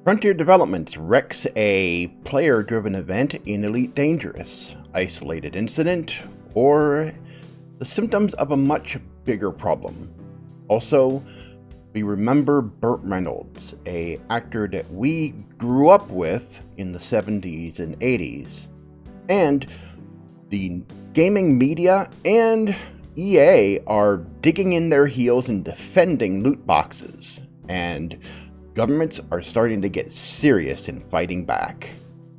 Frontier Developments wrecks a player-driven event in Elite Dangerous, isolated incident, or the symptoms of a much bigger problem. Also, we remember Burt Reynolds, a actor that we grew up with in the 70s and 80s. And the gaming media and EA are digging in their heels and defending loot boxes. And governments are starting to get serious in fighting back.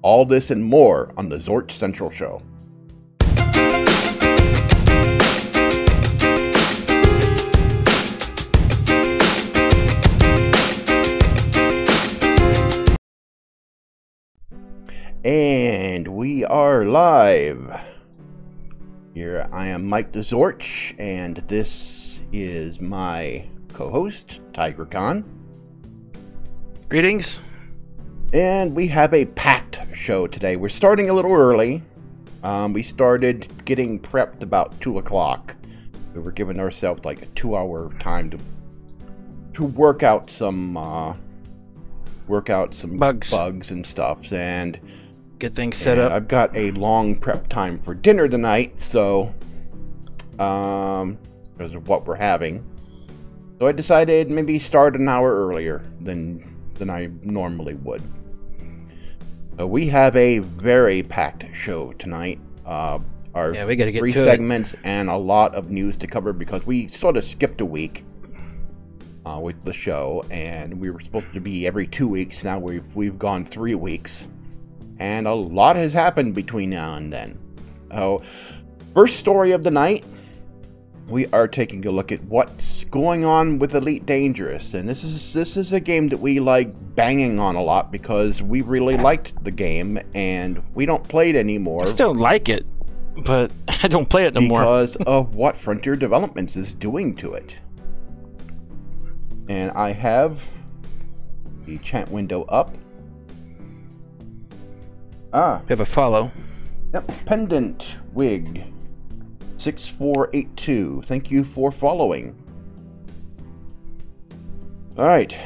All this and more on the Zorch Central Show. And we are live. Here I am, Mike TheZorch, and this is my co-host, Tygra Kahn. Greetings. And we have a packed show today. We're starting a little early. We started getting prepped about 2 o'clock. We were giving ourselves like a 2-hour time to work out some bugs and stuff, and get things set up. I've got a long prep time for dinner tonight, so because of what we're having. So I decided maybe start an hour earlier than I normally would. So we have a very packed show tonight. We gotta get 3 segments and a lot of news to cover because we sort of skipped a week with the show, and we were supposed to be every 2 weeks. Now we've gone 3 weeks, and a lot has happened between now and then. First story of the night, we are taking a look at what's going on with Elite Dangerous, and this is a game that we like banging on a lot because we really liked the game, and we don't play it anymore. I still like it, but I don't play it no more because of what Frontier Developments is doing to it. And I have the chat window up. We have a follow. Yep, Pendant Wig 6482. Thank you for following. Alright,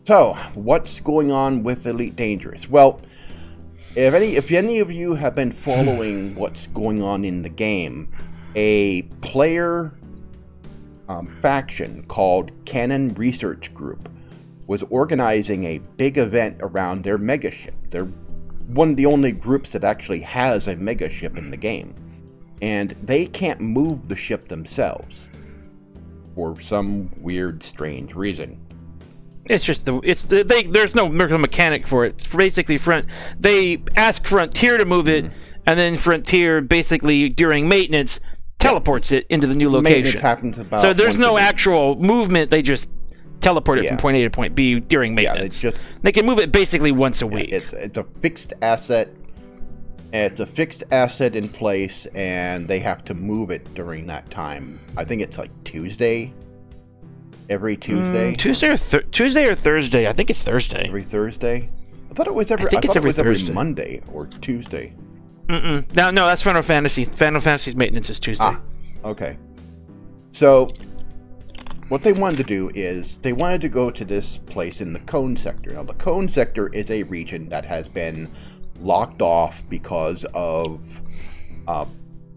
so what's going on with Elite Dangerous? Well, if any of you have been following what's going on in the game, a player faction called Cannon Research Group was organizing a big event around their megaship. They're one of the only groups that actually has a megaship in the game, and they can't move the ship themselves for some weird, strange reason. It's just there's no mechanic for it. It's basically they ask Frontier to move it, and then Frontier basically during maintenance teleports it into the new location. Maintenance happens about so there's no actual movement. They just teleport it from point A to point B during maintenance. They can move it basically once a week. It's a fixed asset. It's a fixed asset in place, and they have to move it during that time. I think it's like Tuesday. Every Tuesday. Tuesday or Thursday. I think it's Thursday. Every Thursday. I thought it was every Monday or Tuesday. No, that's Final Fantasy. Final Fantasy's maintenance is Tuesday. Ah, okay. So, what they wanted to do is, they wanted to go to this place in the Cone Sector. Now, the Cone Sector is a region that has been locked off because of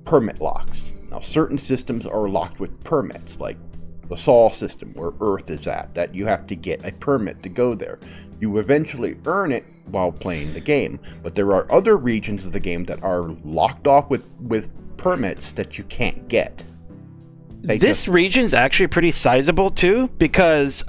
permit locks. Now, certain systems are locked with permits, like the Sol system, where Earth is at, that you have to get a permit to go there. You eventually earn it while playing the game, but there are other regions of the game that are locked off with permits that you can't get. This region's actually pretty sizable too, because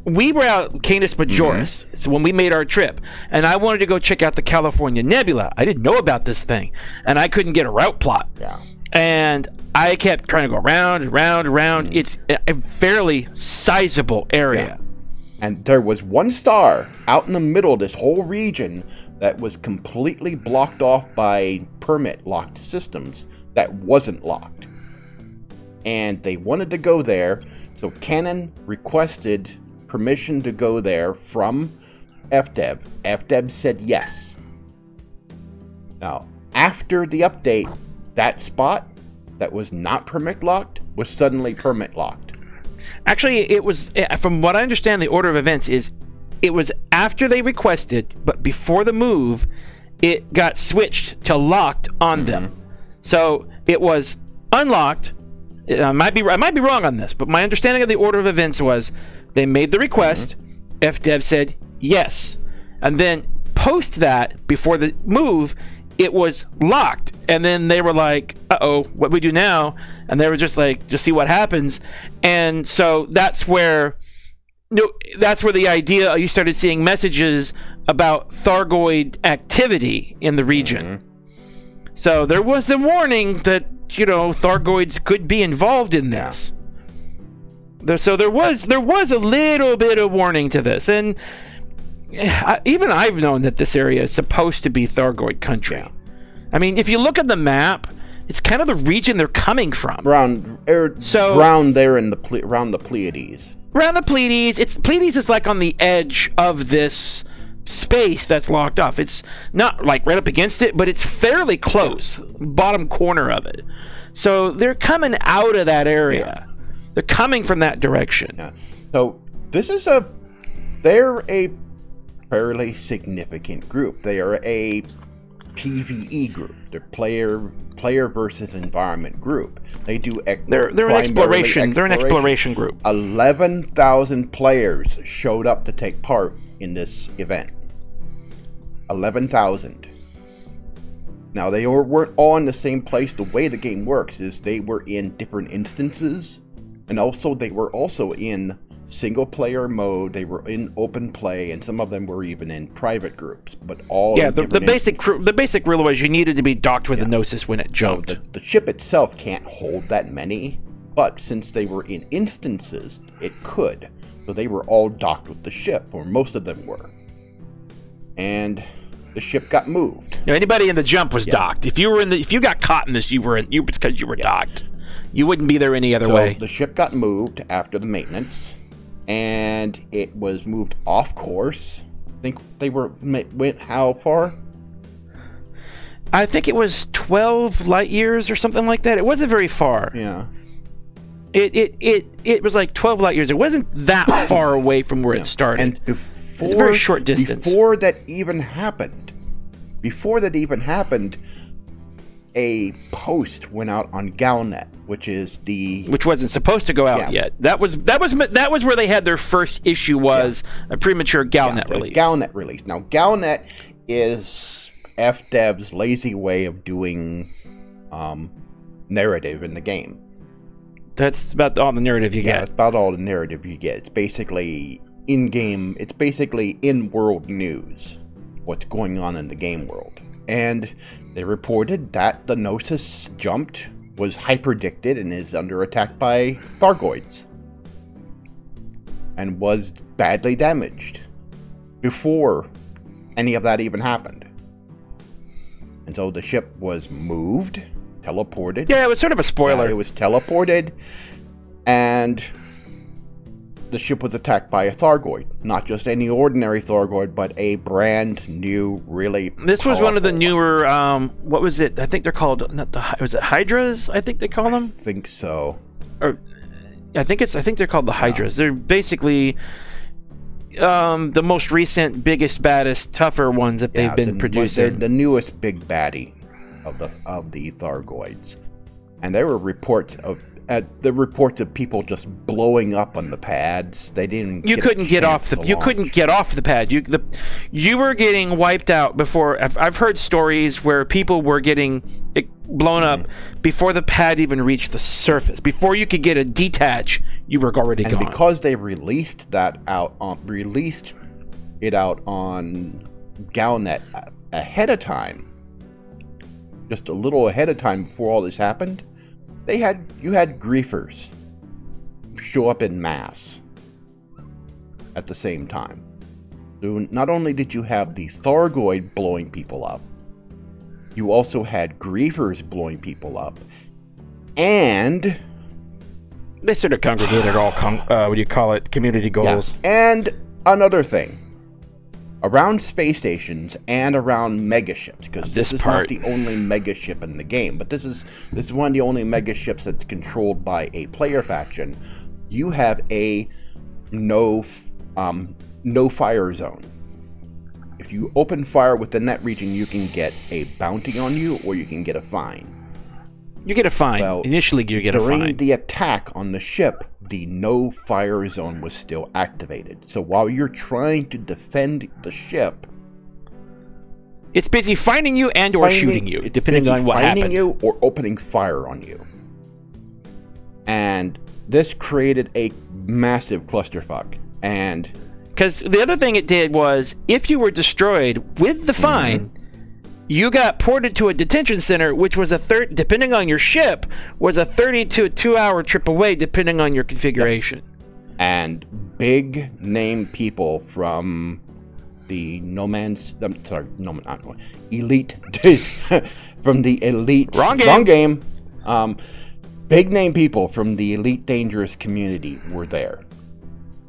we were out Canis Majoris, so when we made our trip, and I wanted to go check out the California Nebula. I didn't know about this thing, and I couldn't get a route plot. Yeah. And I kept trying to go around and around and around. It's a fairly sizable area. Yeah. And there was one star out in the middle of this whole region that was completely blocked off by permit-locked systems that wasn't locked. And they wanted to go there, so Cannon requested permission to go there from FDEV. FDEV said yes. Now, after the update, that spot that was not permit locked was suddenly permit locked. Actually, it was, from what I understand, the order of events is it was after they requested, but before the move, it got switched to locked on them. So it was unlocked. I might be wrong on this, but my understanding of the order of events was they made the request, FDEV said yes, and then post that, before the move, it was locked, and then they were like, uh-oh, what do we do now? And they were just like, just see what happens. And so that's where the idea, you started seeing messages about Thargoid activity in the region. So there was a warning that, Thargoids could be involved in this. So there was a little bit of warning to this, and even I've known that this area is supposed to be Thargoid country. I mean, if you look at the map, it's kind of the region they're coming from. Around there around the Pleiades. Around the Pleiades. Pleiades is like on the edge of this space that's locked off. It's not like right up against it, but it's fairly close, bottom corner of it. So they're coming out of that area. They're coming from that direction. So they're a fairly significant group. They are a PvE group. They're player versus environment group. They do they're an exploration. They're an exploration group. 11,000 players showed up to take part in this event. 11,000. Now they weren't all in the same place. The way the game works is they were in different instances, and also they were also in single player mode. They were in open play, and some of them were even in private groups. But all the basic rule was you needed to be docked with the Gnosis when it jumped. So the ship itself can't hold that many, but since they were in instances, it could. So they were all docked with the ship, or most of them were, and the ship got moved. Anybody in the jump was docked. If you got caught in this, it's because you were docked. You wouldn't be there any other way. The ship got moved after the maintenance, and it was moved off course. I think they went how far? I think it was 12 light years or something like that. It wasn't very far. Yeah. It was like 12 light years. It wasn't that far away from where it started. And it's a very short distance. Before that even happened, a post went out on Galnet, which wasn't supposed to go out yet. That was where they had their first issue, was a premature Galnet release. Galnet release. Now Galnet is FDEV's lazy way of doing narrative in the game. That's about all the narrative you get. Yeah, it's about all the narrative you get. It's basically in-game. It's basically in-world news, what's going on in the game world. And they reported that the Gnosis jumped, was hyperdicted, and is under attack by Thargoids, and was badly damaged before any of that even happened. And so the ship was moved, teleported. Yeah, it was sort of a spoiler. It was teleported, and the ship was attacked by a Thargoid. Not just any ordinary Thargoid, but a brand new, really This was one of the newer, what was it? I think they're called, was it Hydras? I think they call them? I think so. Or, I think they're called the Hydras. They're basically the most recent, biggest, baddest, tougher ones that they've been producing. They're the newest big baddie of the Thargoids. And there were reports of people just blowing up on the pads. They didn't. You couldn't get off the pad. You were getting wiped out before. I've heard stories where people were getting blown up before the pad even reached the surface. Before you could get a detach, you were already gone. And because they released it out on Galnet ahead of time, just a little ahead of time before all this happened. You had griefers show up in mass at the same time. So not only did you have the Thargoid blowing people up, you also had griefers blowing people up, and they sort of congregated all community goals. Yeah. And another thing, around space stations and around megaships, because this is not the only megaship in the game, but this is one of the only megaships that's controlled by a player faction. You have a no no fire zone. If you open fire within that region, you can get a bounty on you, or you can get a fine. You get a fine. Well, initially, you get a fine. During the attack on the ship, the no fire zone was still activated. So while you're trying to defend the ship, it's busy finding you and or shooting you, depending on what happens. Finding you or opening fire on you. And this created a massive clusterfuck. And because the other thing it did was, if you were destroyed with the fine, you got ported to a detention center, which was depending on your ship, was a 30 to a 2-hour trip away, depending on your configuration. And big name people from the elite from the elite wrong game. Big name people from the Elite Dangerous community were there.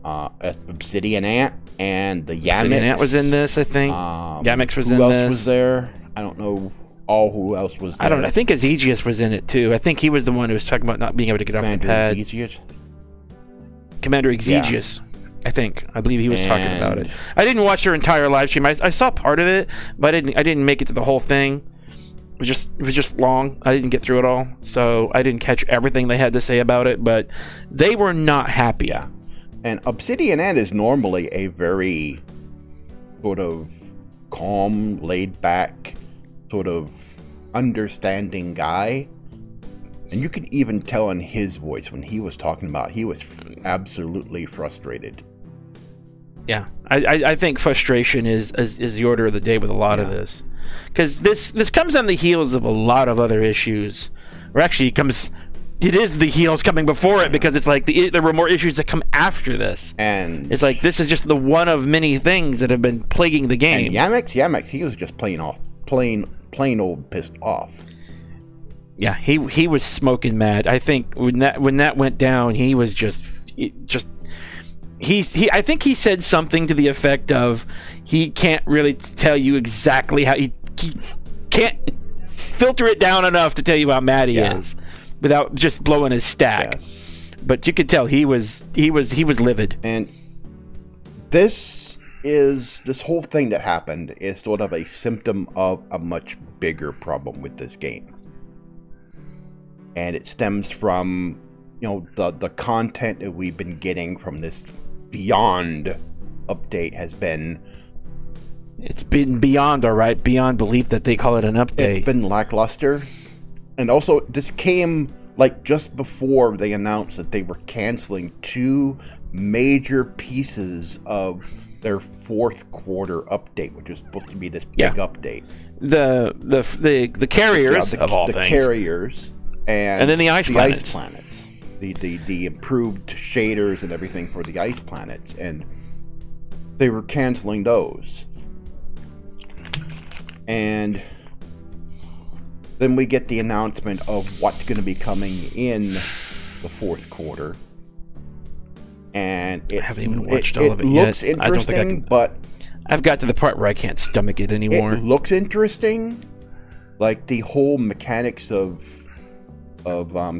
Obsidian Ant and the Yamix. Obsidian Ant was in this, I think. Yamix was in this. Who else was there? I don't know who else was there. I don't know. I think Ezegius was in it too. I think he was the one who was talking about not being able to get off the pad. Commander Ezegius. Yeah. I believe he was talking about it. I didn't watch their entire live stream. I saw part of it, but I didn't make it to the whole thing. It was just long. I didn't get through it all, so I didn't catch everything they had to say about it, but they were not happy. Yeah. And Obsidian Ant is normally a very sort of calm, laid back, sort of understanding guy. And you could even tell in his voice when he was talking about, he was absolutely frustrated. Yeah, I think frustration is the order of the day with a lot of this. Because this comes on the heels of a lot of other issues. Or actually, it is the heels coming before it, because it's like there were more issues that come after this. And it's like, this is just the one of many things that have been plaguing the game. And Yamix, he was just plain old pissed off. Yeah, he was smoking mad. I think when that went down, he was I think he said something to the effect of, he can't really tell you exactly how he can't filter it down enough to tell you how mad he is without just blowing his stack. Yes. But you could tell he was livid. And this whole thing that happened is sort of a symptom of a much bigger problem with this game. And it stems from, the content that we've been getting from this Beyond update has been... It's been beyond, all right, beyond belief that they call it an update. It's been lackluster. And also, this came, just before they announced that they were canceling 2 major pieces of their 4th quarter update, which was supposed to be this big update. The carriers, of all things. The carriers. And then the ice planets. The improved shaders and everything for the ice planets, and they were canceling those. And then we get the announcement of what's going to be coming in the 4th quarter, and I haven't even watched all of it yet. It looks interesting, but I've got to the part where I can't stomach it anymore. It looks interesting, like the whole mechanics of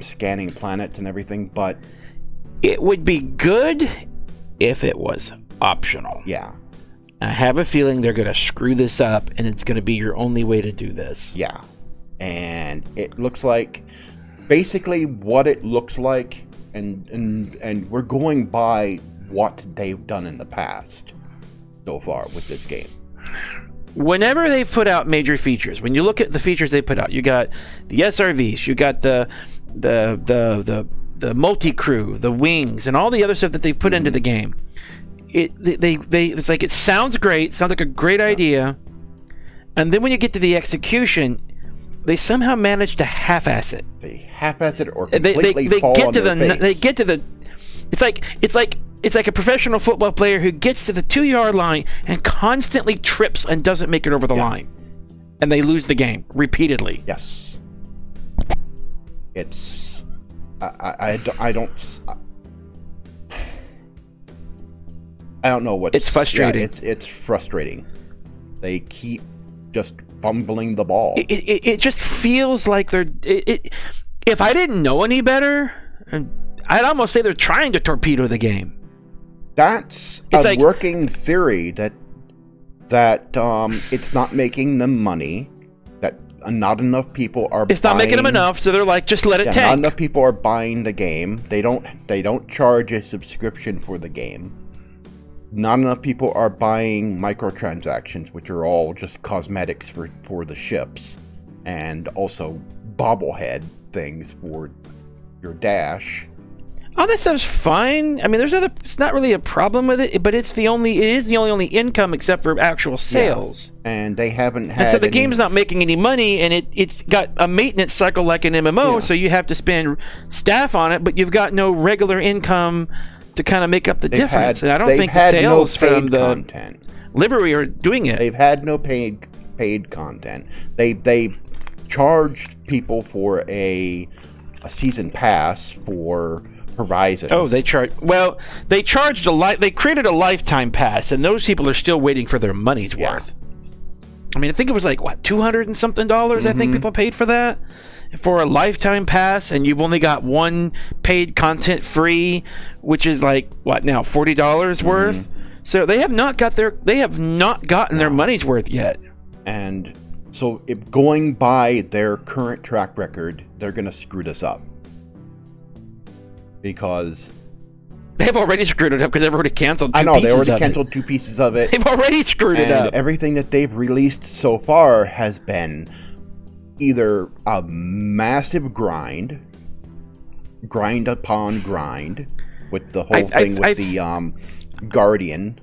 scanning planets and everything, but it would be good if it was optional. Yeah. I have a feeling they're going to screw this up, and it's going to be your only way to do this. Yeah. And it looks like basically what it looks like, and we're going by what they've done in the past so far with this game. Whenever they've put out major features, when you look at the features they put out, you got the SRVs, you got the multi-crew, the wings, and all the other stuff that they've put into the game. It's like, it sounds great, sounds like a great idea, and then when you get to the execution, they somehow manage to half-ass it. They half-ass it or completely fall on their face. They get to the. It's like a professional football player who gets to the 2-yard line and constantly trips and doesn't make it over the line, and they lose the game repeatedly. Yes. It's I don't know what it's frustrating. Yeah, it's frustrating. They keep just fumbling the ball. It just feels like they're. If I didn't know any better, I'd almost say they're trying to torpedo the game. That's a working theory that it's not making them money. That not enough people are. It's not making them enough, so they're like, just let it tank. Not enough people are buying the game. They don't charge a subscription for the game. Not enough people are buying microtransactions, which are all just cosmetics for the ships, and also bobblehead things for your dash. Oh, that stuff's fine. I mean, it's not really a problem with it, but it is the only income except for actual sales. Yeah. And they haven't had. And so the game's not making any money, and it's got a maintenance cycle like an MMO, so you have to spend staff on it, but you've got no regular income to kind of make up the difference. And I don't think the sales from the content. livery are doing it. They've had no paid content. They charged people for a season pass for Horizons. Oh, they charged they created a lifetime pass, and those people are still waiting for their money's worth. I mean, I think it was like what, $200 and something I think people paid for that, for a lifetime pass, and you've only got one paid content free, which is like what now, $40 worth. So they have not gotten their money's worth yet. And so, if going by their current track record, they're going to screw this up. Because they've already screwed it up, because they've already canceled they already canceled 2 pieces of it. They've already screwed it up. Everything that they've released so far has been either a massive grind upon grind, with the whole thing with the Guardian.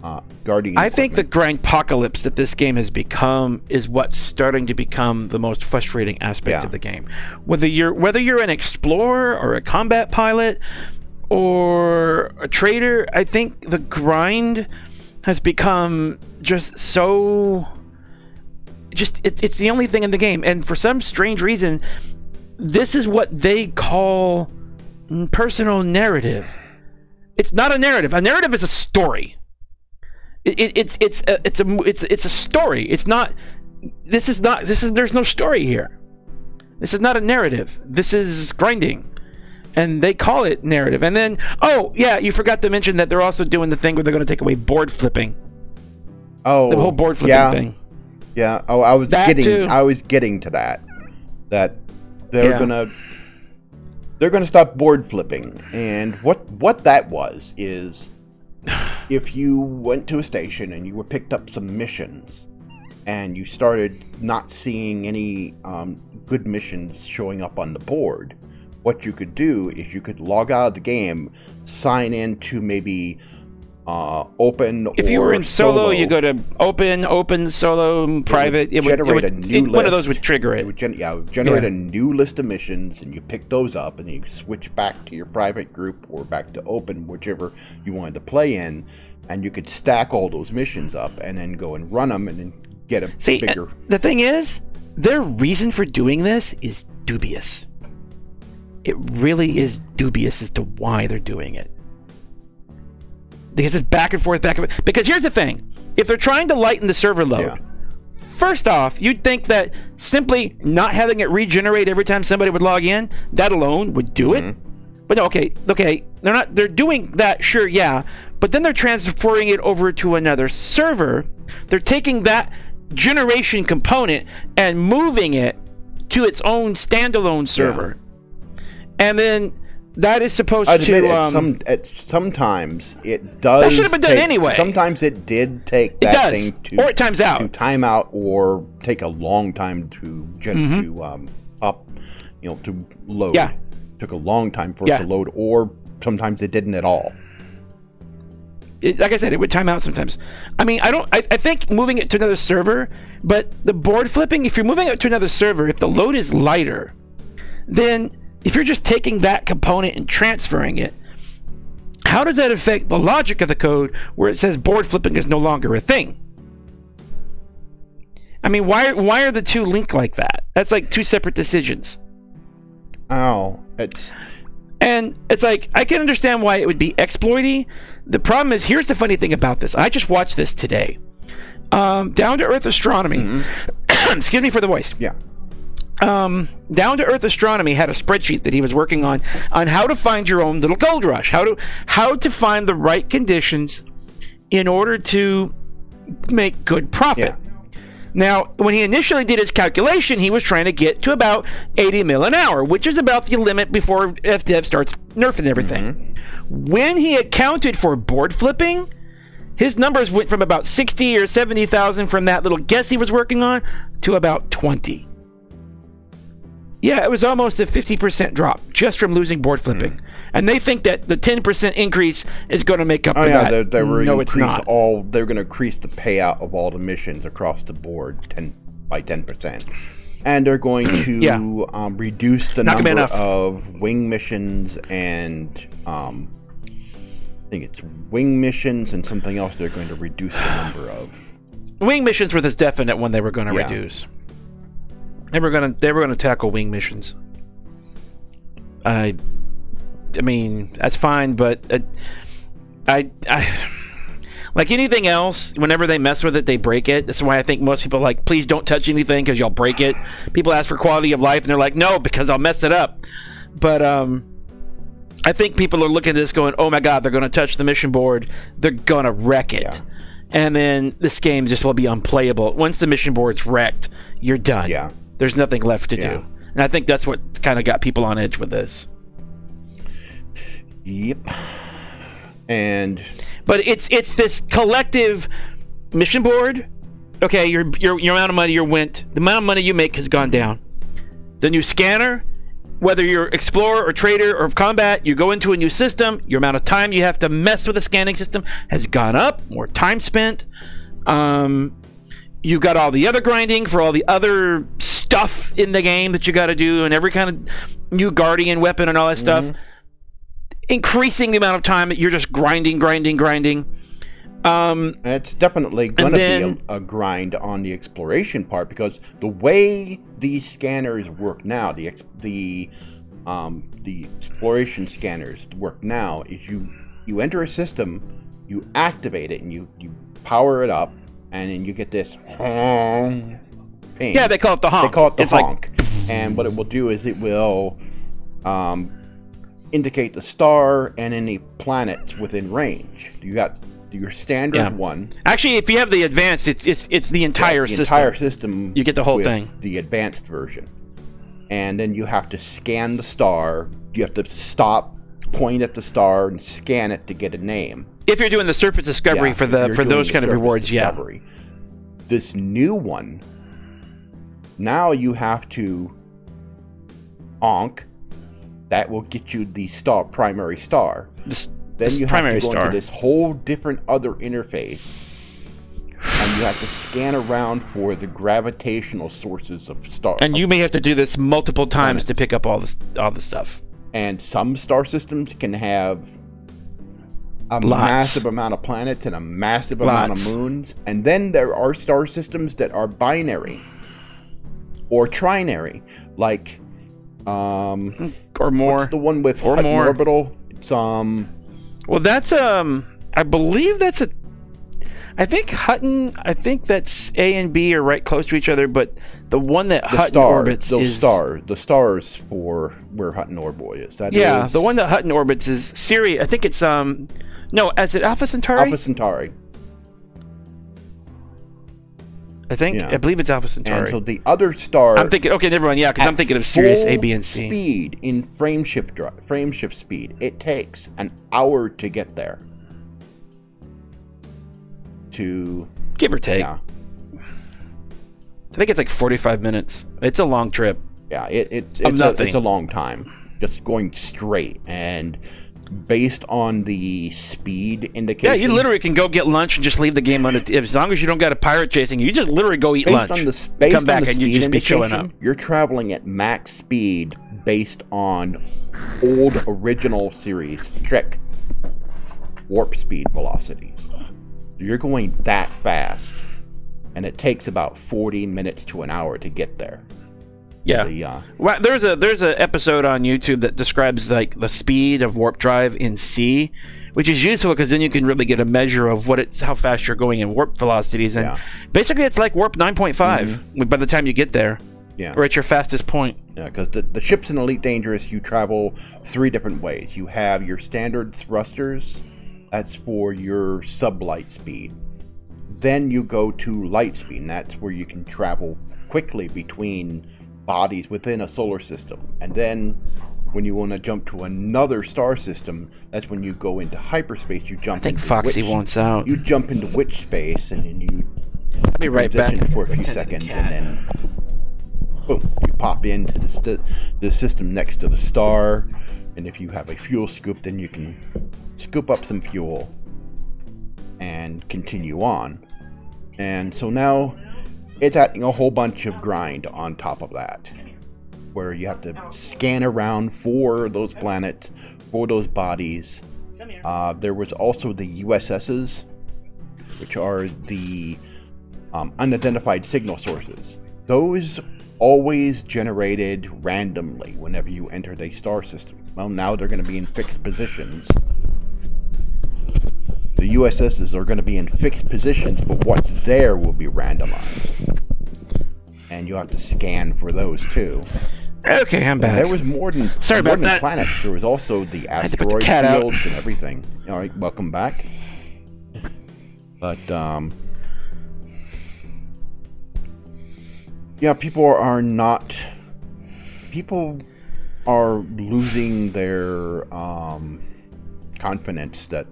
I think the grindpocalypse that this game has become is what's starting to become the most frustrating aspect of the game. Whether you're an explorer or a combat pilot or a trader, I think the grind has become just so. It's the only thing in the game, and for some strange reason, this is what they call personal narrative. It's not a narrative. A narrative is a story. It's a story. It's not. There's no story here. This is not a narrative. This is grinding, and they call it narrative. And then, you forgot to mention that they're also doing the thing where they're going to take away board flipping. Oh, the whole board flipping thing. Yeah. Oh, I was getting to that. That they're gonna stop board flipping, and what that was is. If you went to a station and you were picked up some missions and you started not seeing any good missions showing up on the board, what you could do is you could log out of the game, sign in to maybe open. If you were in solo, you go to open, solo, private. It would generate a new list. One of those would trigger it. It would generate a new list of missions, and you pick those up, and you switch back to your private group or back to open, whichever you wanted to play in, and you could stack all those missions up and then go and run them and then get a bigger. The thing is, their reason for doing this is dubious. It really is dubious as to why they're doing it. Because it's back and forth. Because here's the thing. If they're trying to lighten the server load, first off, you'd think that simply not having it regenerate every time somebody would log in, that alone would do it. But no, okay. They're doing that, sure, yeah. But then they're transferring it over to another server. They're taking that generation component and moving it to its own standalone server. And then that is supposed to. Sometimes it does. That should have been done anyway. Sometimes it did take that thing to. Or it times out. To time out or take a long time to to load. Yeah. Took a long time for it to load, or sometimes it didn't at all. Like I said, it would time out sometimes. I mean, I think moving it to another server, but the board flipping, if you're moving it to another server, if the load is lighter, then if you're just taking that component and transferring it, how does that affect the logic of the code where it says board flipping is no longer a thing? I mean, why are the two linked like that? That's like two separate decisions. Oh, and it's like, I can understand why it would be exploity. The problem is, here's the funny thing about this. I just watched this today. Down to Earth Astronomy. Excuse me for the voice. Yeah. Down to Earth Astronomy had a spreadsheet that he was working on how to find your own little gold rush, how to find the right conditions in order to make good profit. Yeah. Now, when he initially did his calculation, he was trying to get to about 80 mil an hour, which is about the limit before FDEV starts nerfing everything. When he accounted for board flipping, his numbers went from about 60 or 70,000 from that little guess he was working on to about 20. Yeah, it was almost a 50% drop just from losing board flipping. And they think that the 10% increase is going to make up for that. No, it's not. They're going to increase the payout of all the missions across the board by 10%. And they're going to reduce the number of wing missions and I think it's wing missions and something else they're going to reduce the number of. Wing missions were this definite one they were going to reduce. They were going to tackle wing missions. I mean, that's fine, but I like anything else, whenever they mess with it, they break it. That's why I think most people are like, please don't touch anything because you'll break it. People ask for quality of life, and they're like, no, because I'll mess it up. But I think people are looking at this going, oh my god, they're going to touch the mission board. They're going to wreck it. Yeah. And then this game just will be unplayable. Once the mission board's wrecked, you're done. Yeah. There's nothing left to do. And I think that's what kind of got people on edge with this. Yep. But it's this collective mission board. Okay, your amount of money the amount of money you make has gone down. The new scanner, whether you're explorer or trader or combat, you go into a new system, your amount of time you have to mess with the scanning system has gone up, more time spent. You got all the other grinding for all the other stuff in the game that you got to do, and every kind of new guardian weapon and all that stuff, increasing the amount of time that you're just grinding. It's definitely going to be a grind on the exploration part, because the way these scanners work now, the exploration scanners work now, is you enter a system, you activate it, and you power it up, and then you get this ping. Yeah, they call it the honk. They call it the honk. And what it will do is it will indicate the star and any planets within range. You got your standard one. Actually, if you have the advanced, it's the entire system. The entire system. You get the whole thing. The advanced version. And then you have to scan the star. You have to stop, point at the star, and scan it to get a name. If you're doing the surface discovery for those kind of rewards, discovery. This new one, now you have to honk. That will get you the primary star. Then you have to go into this whole different other interface, and you have to scan around for the gravitational sources of stars. And you may have to do this multiple times to pick up all the stuff. And some star systems can have a massive amount of planets and a massive amount of moons. And then there are star systems that are binary or trinary, like or more. What's the one with Hutton orbital? It's well, that's I believe that's I think Hutton. I think that's A and B are right close to each other, but the one that Hutton orbits is the stars for where Hutton orbital is. The one that Hutton orbits is Sirius. I think it's no, is it Alpha Centauri? Alpha Centauri. I think I believe it's Alpha Centauri. And so the other star. I'm thinking. Okay, never mind. Yeah, because I'm thinking of Sirius A, B, and C. Speed in frame shift speed. It takes an hour to get there. To give or take. Yeah. I think it's like 45 minutes. It's a long trip. Yeah, it's a long time. Just going straight, and based on the speed indication. Yeah, you literally can go get lunch and just leave the game as long as you don't got a pirate chasing you. You just literally go eat lunch. Come back and you just be showing up. You're traveling at max speed based on old original series trick warp speed velocities. You're going that fast, and it takes about 40 minutes to an hour to get there. Yeah. Well, there's a episode on YouTube that describes like the speed of warp drive in C, which is useful because then you can really get a measure of how fast you're going in warp velocities, and basically it's like warp 9.5 by the time you get there. Yeah. Or at your fastest point. Yeah, because the ships in Elite Dangerous, you travel 3 different ways. You have your standard thrusters. That's for your sublight speed. Then you go to light speed, and that's where you can travel quickly between bodies within a solar system. And then when you want to jump to another star system, that's when you go into hyperspace. You jump. I think Foxy wants out. You jump into witch space, and then you. I'll be right back for a few seconds, and then boom, you pop into the system next to the star. And if you have a fuel scoop, then you can scoop up some fuel and continue on. And so now it's adding a whole bunch of grind on top of that, where you have to scan around for those planets, for those bodies. There was also the USSs, which are the unidentified signal sources. Those always generated randomly whenever you entered a star system. Well, now they're going to be in fixed positions. The USSs are going to be in fixed positions, but what's there will be randomized. And you have to scan for those too. Okay, I'm back. There was more than that. Planets. There was also the asteroid fields and everything. All right, welcome back. But yeah, people are losing their confidence that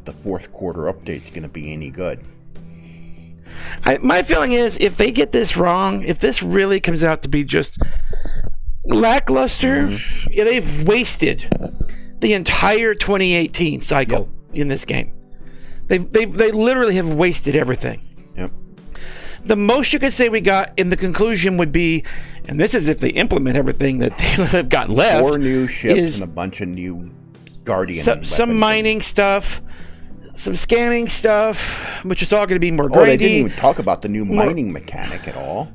the fourth quarter update is going to be any good. My feeling is, if they get this wrong, if this really comes out to be just lackluster, yeah, they've wasted the entire 2018 cycle in this game. They literally have wasted everything. Yep. The most you could say we got in the conclusion would be, and this is if they implement everything that they've got left, 4 new ships and a bunch of new Guardian some mining stuff, some scanning stuff, which is all going to be more grindy. They didn't even talk about the new mining mechanic at all.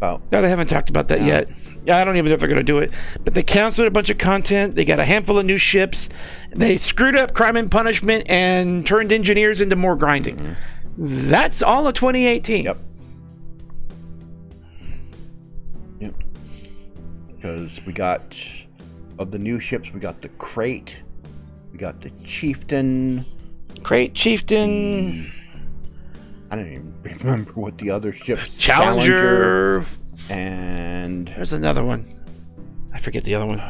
No, they haven't talked about that yet. Yeah, I don't even know if they're going to do it. But they canceled a bunch of content. They got a handful of new ships. They screwed up Crime and Punishment and turned engineers into more grinding. That's all of 2018. Yep. Because we got, of the new ships, we got the Crate, we got the Chieftain. Chieftain. I don't even remember what the other ships. Challenger. And there's another one. I forget the other one.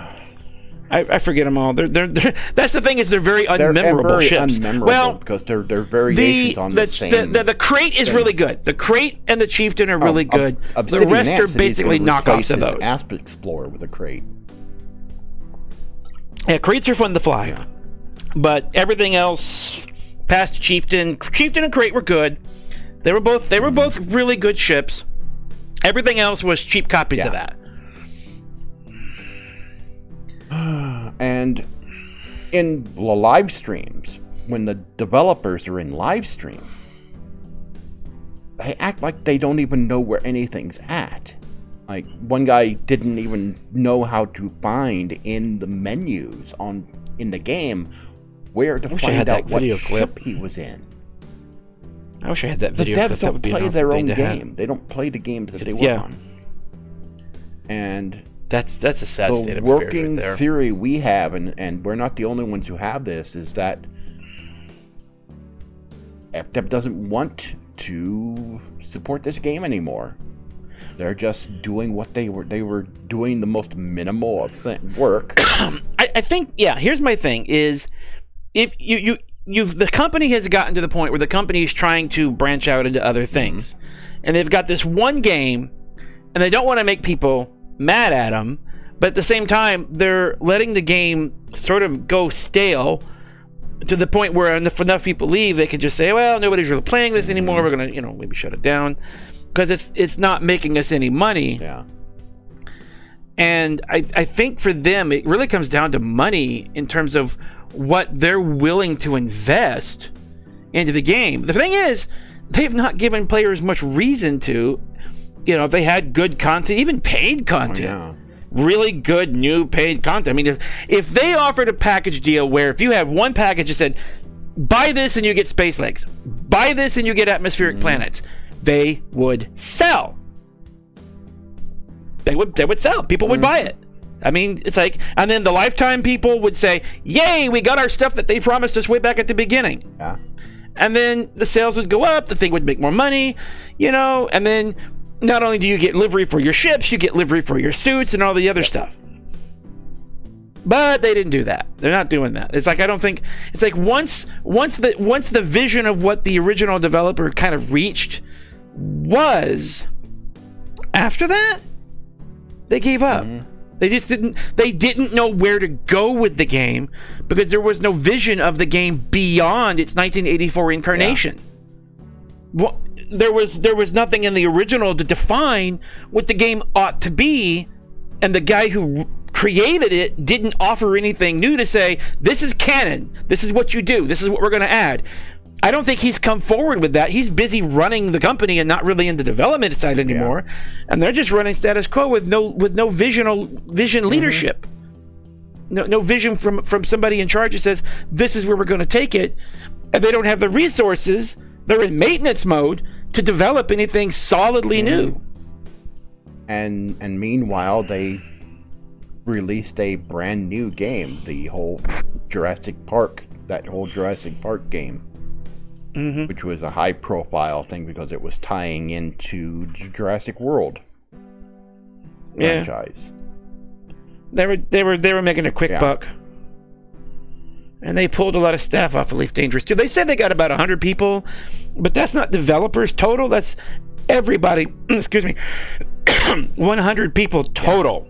I forget them all. They're that's the thing, is they're very unmemorable ships. Well, because they're variations on the same. The Crate is really good. The Crate and the Chieftain are really good. The rest are basically knockoffs of those. Asp Explorer with a Crate. Yeah, Crates are fun to fly, but everything else past Chieftain and Crate were good. They were both really good ships. Everything else was cheap copies of that. And in the live streams, when the developers are in live stream, they act like they don't even know where anything's at. Like, one guy didn't even know how to find in the menus in the game where to find out what ship he was in. I wish I had that video. The devs don't play their own game. They don't play the games that they work on. And that's a sad state of affairs right there. The working theory we have, and we're not the only ones who have this, is that FDEV doesn't want to support this game anymore. They're just doing what they were doing, the most minimal of work. I think, here's my thing, is if the company has gotten to the point where the company is trying to branch out into other things, and they've got this one game, and they don't want to make people mad at them, but at the same time they're letting the game sort of go stale to the point where if enough people leave, they can just say, well, nobody's really playing this anymore, we're gonna maybe shut it down, because it's not making us any money. And I think for them it really comes down to money in terms of what they're willing to invest into the game. The thing is, they've not given players much reason to. If they had good content, even paid content, really good new paid content. I mean, if they offered a package deal where if you had one package that said, buy this and you get space legs, buy this and you get atmospheric planets, they would sell. They would sell. People would buy it. I mean, it's like, and then the Lifetime people would say, yay, we got our stuff that they promised us way back at the beginning. Yeah. And then the sales would go up, the thing would make more money, you know, and then not only do you get livery for your ships, you get livery for your suits and all the other stuff. But they didn't do that. They're not doing that. It's like, I don't think, it's like once the vision of what the original developer kind of reached was, after that, they gave up. They just didn't know where to go with the game because there was no vision of the game beyond its 1984 incarnation. Well, there was nothing in the original to define what the game ought to be, and the guy who created it didn't offer anything new to say, this is canon, this is what you do, this is what we're going to add. I don't think he's come forward with that. He's busy running the company and not really in the development side anymore. And they're just running status quo with no vision leadership. No vision from somebody in charge that says, this is where we're going to take it. And they don't have the resources. They're in maintenance mode to develop anything solidly new. And meanwhile, they released a brand new game, the whole Jurassic Park game. Which was a high-profile thing because it was tying into Jurassic World franchise. They were making a quick buck, and they pulled a lot of staff off of Leaf Dangerous too. They said they got about 100 people, but that's not developers total. That's everybody. Excuse me, 100 people total,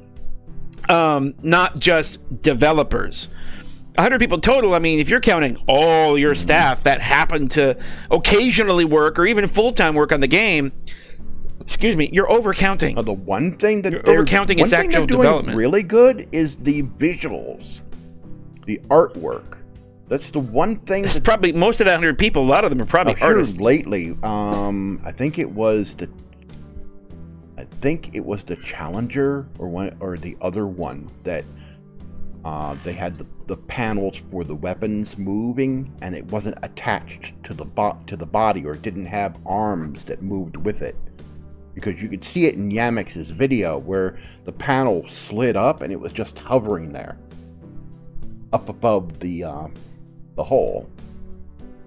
not just developers. 100 people total. I mean, if you're counting all your staff that happen to occasionally work or even full-time work on the game, excuse me, you're overcounting. The one thing that you're overcounting is actual development. Really good is the visuals, the artwork. That's the one thing. That's probably most of that 100 people. A lot of them are probably artists. Lately, I think it was the Challenger or the other one that they had the panels for the weapons moving, and it wasn't attached to the body, or didn't have arms that moved with it, because you could see it in Yamex's video where the panel slid up and it was just hovering there up above the hole.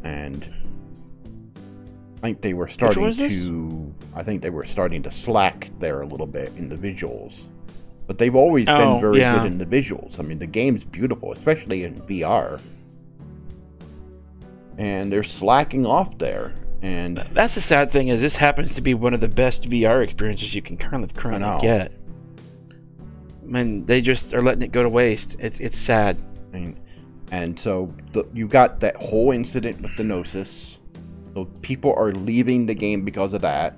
And I think they were starting to slack there a little bit in the visuals. But they've always been very good in the visuals. I mean, the game's beautiful, especially in VR. And they're slacking off there. And that's the sad thing, is this happens to be one of the best VR experiences you can currently get. I mean, they just are letting it go to waste. It's sad. And so you got that whole incident with the Gnosis. So people are leaving the game because of that.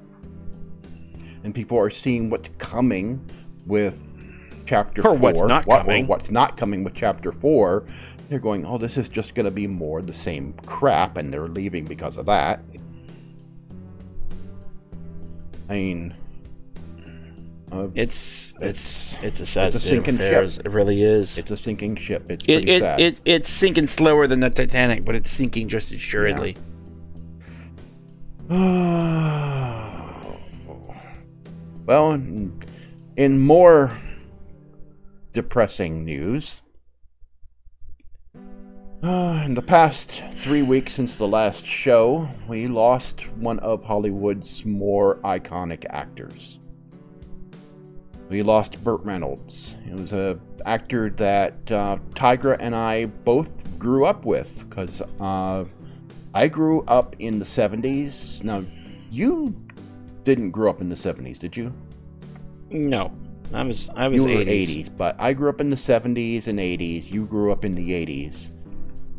And people are seeing what's coming with Chapter 4, what's not coming with Chapter 4. They're going, oh, this is just going to be more the same crap, and they're leaving because of that. I mean, it's a sad state of affairs. It really is. It's a sinking ship. It's pretty sad. It's sinking slower than the Titanic, but it's sinking just assuredly. Well, in more depressing news, in the past 3 weeks since the last show, we lost one of Hollywood's more iconic actors. We lost Burt Reynolds. He was an actor that Tygra and I both grew up with, because I grew up in the 70s. Now, you didn't grow up in the 70s, did you? No. I was you were 80s, but I grew up in the 70s and 80s. You grew up in the 80s.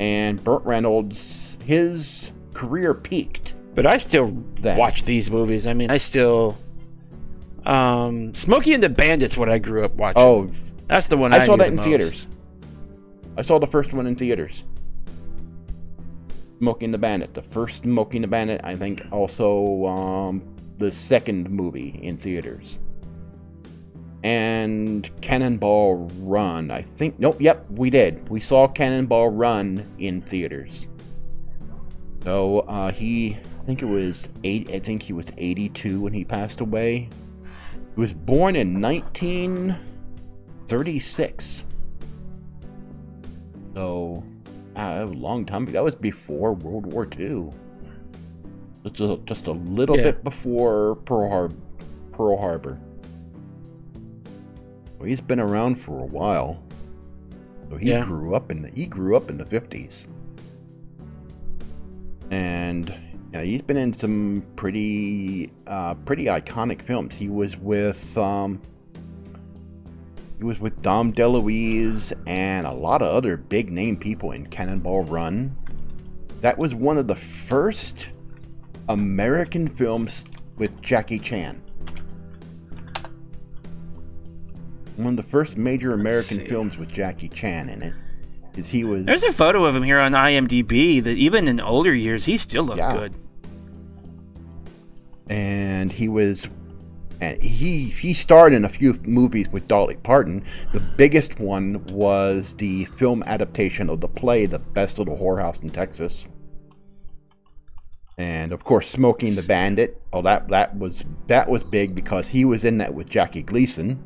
And Burt Reynolds, his career peaked. But I still watch these movies. I mean, I still... Smokey and the Bandit's what I grew up watching. Oh. That's the one I saw that in theaters. I saw the first one in theaters. Smokey and the Bandit. The first Smokey and the Bandit, I think also the second movie in theaters. And Cannonball Run, I think. Nope, yep, we did. We saw Cannonball Run in theaters. So he think it was 8. I think he was 82 when he passed away. He was born in 1936. So, a long time. That was before World War II. Just a little bit before Pearl Harbor. Well, he's been around for a while. So he grew up in the 50s. And he's been in some pretty iconic films. He was with Dom DeLuise and a lot of other big name people in Cannonball Run. That was one of the first American films with Jackie Chan. One of the first major American films with Jackie Chan in it. There's a photo of him here on IMDb that even in older years he still looked good. And he starred in a few movies with Dolly Parton. The biggest one was the film adaptation of the play The Best Little Whorehouse in Texas. And of course, Smoking the Bandit. Oh, that was big because he was in that with Jackie Gleason.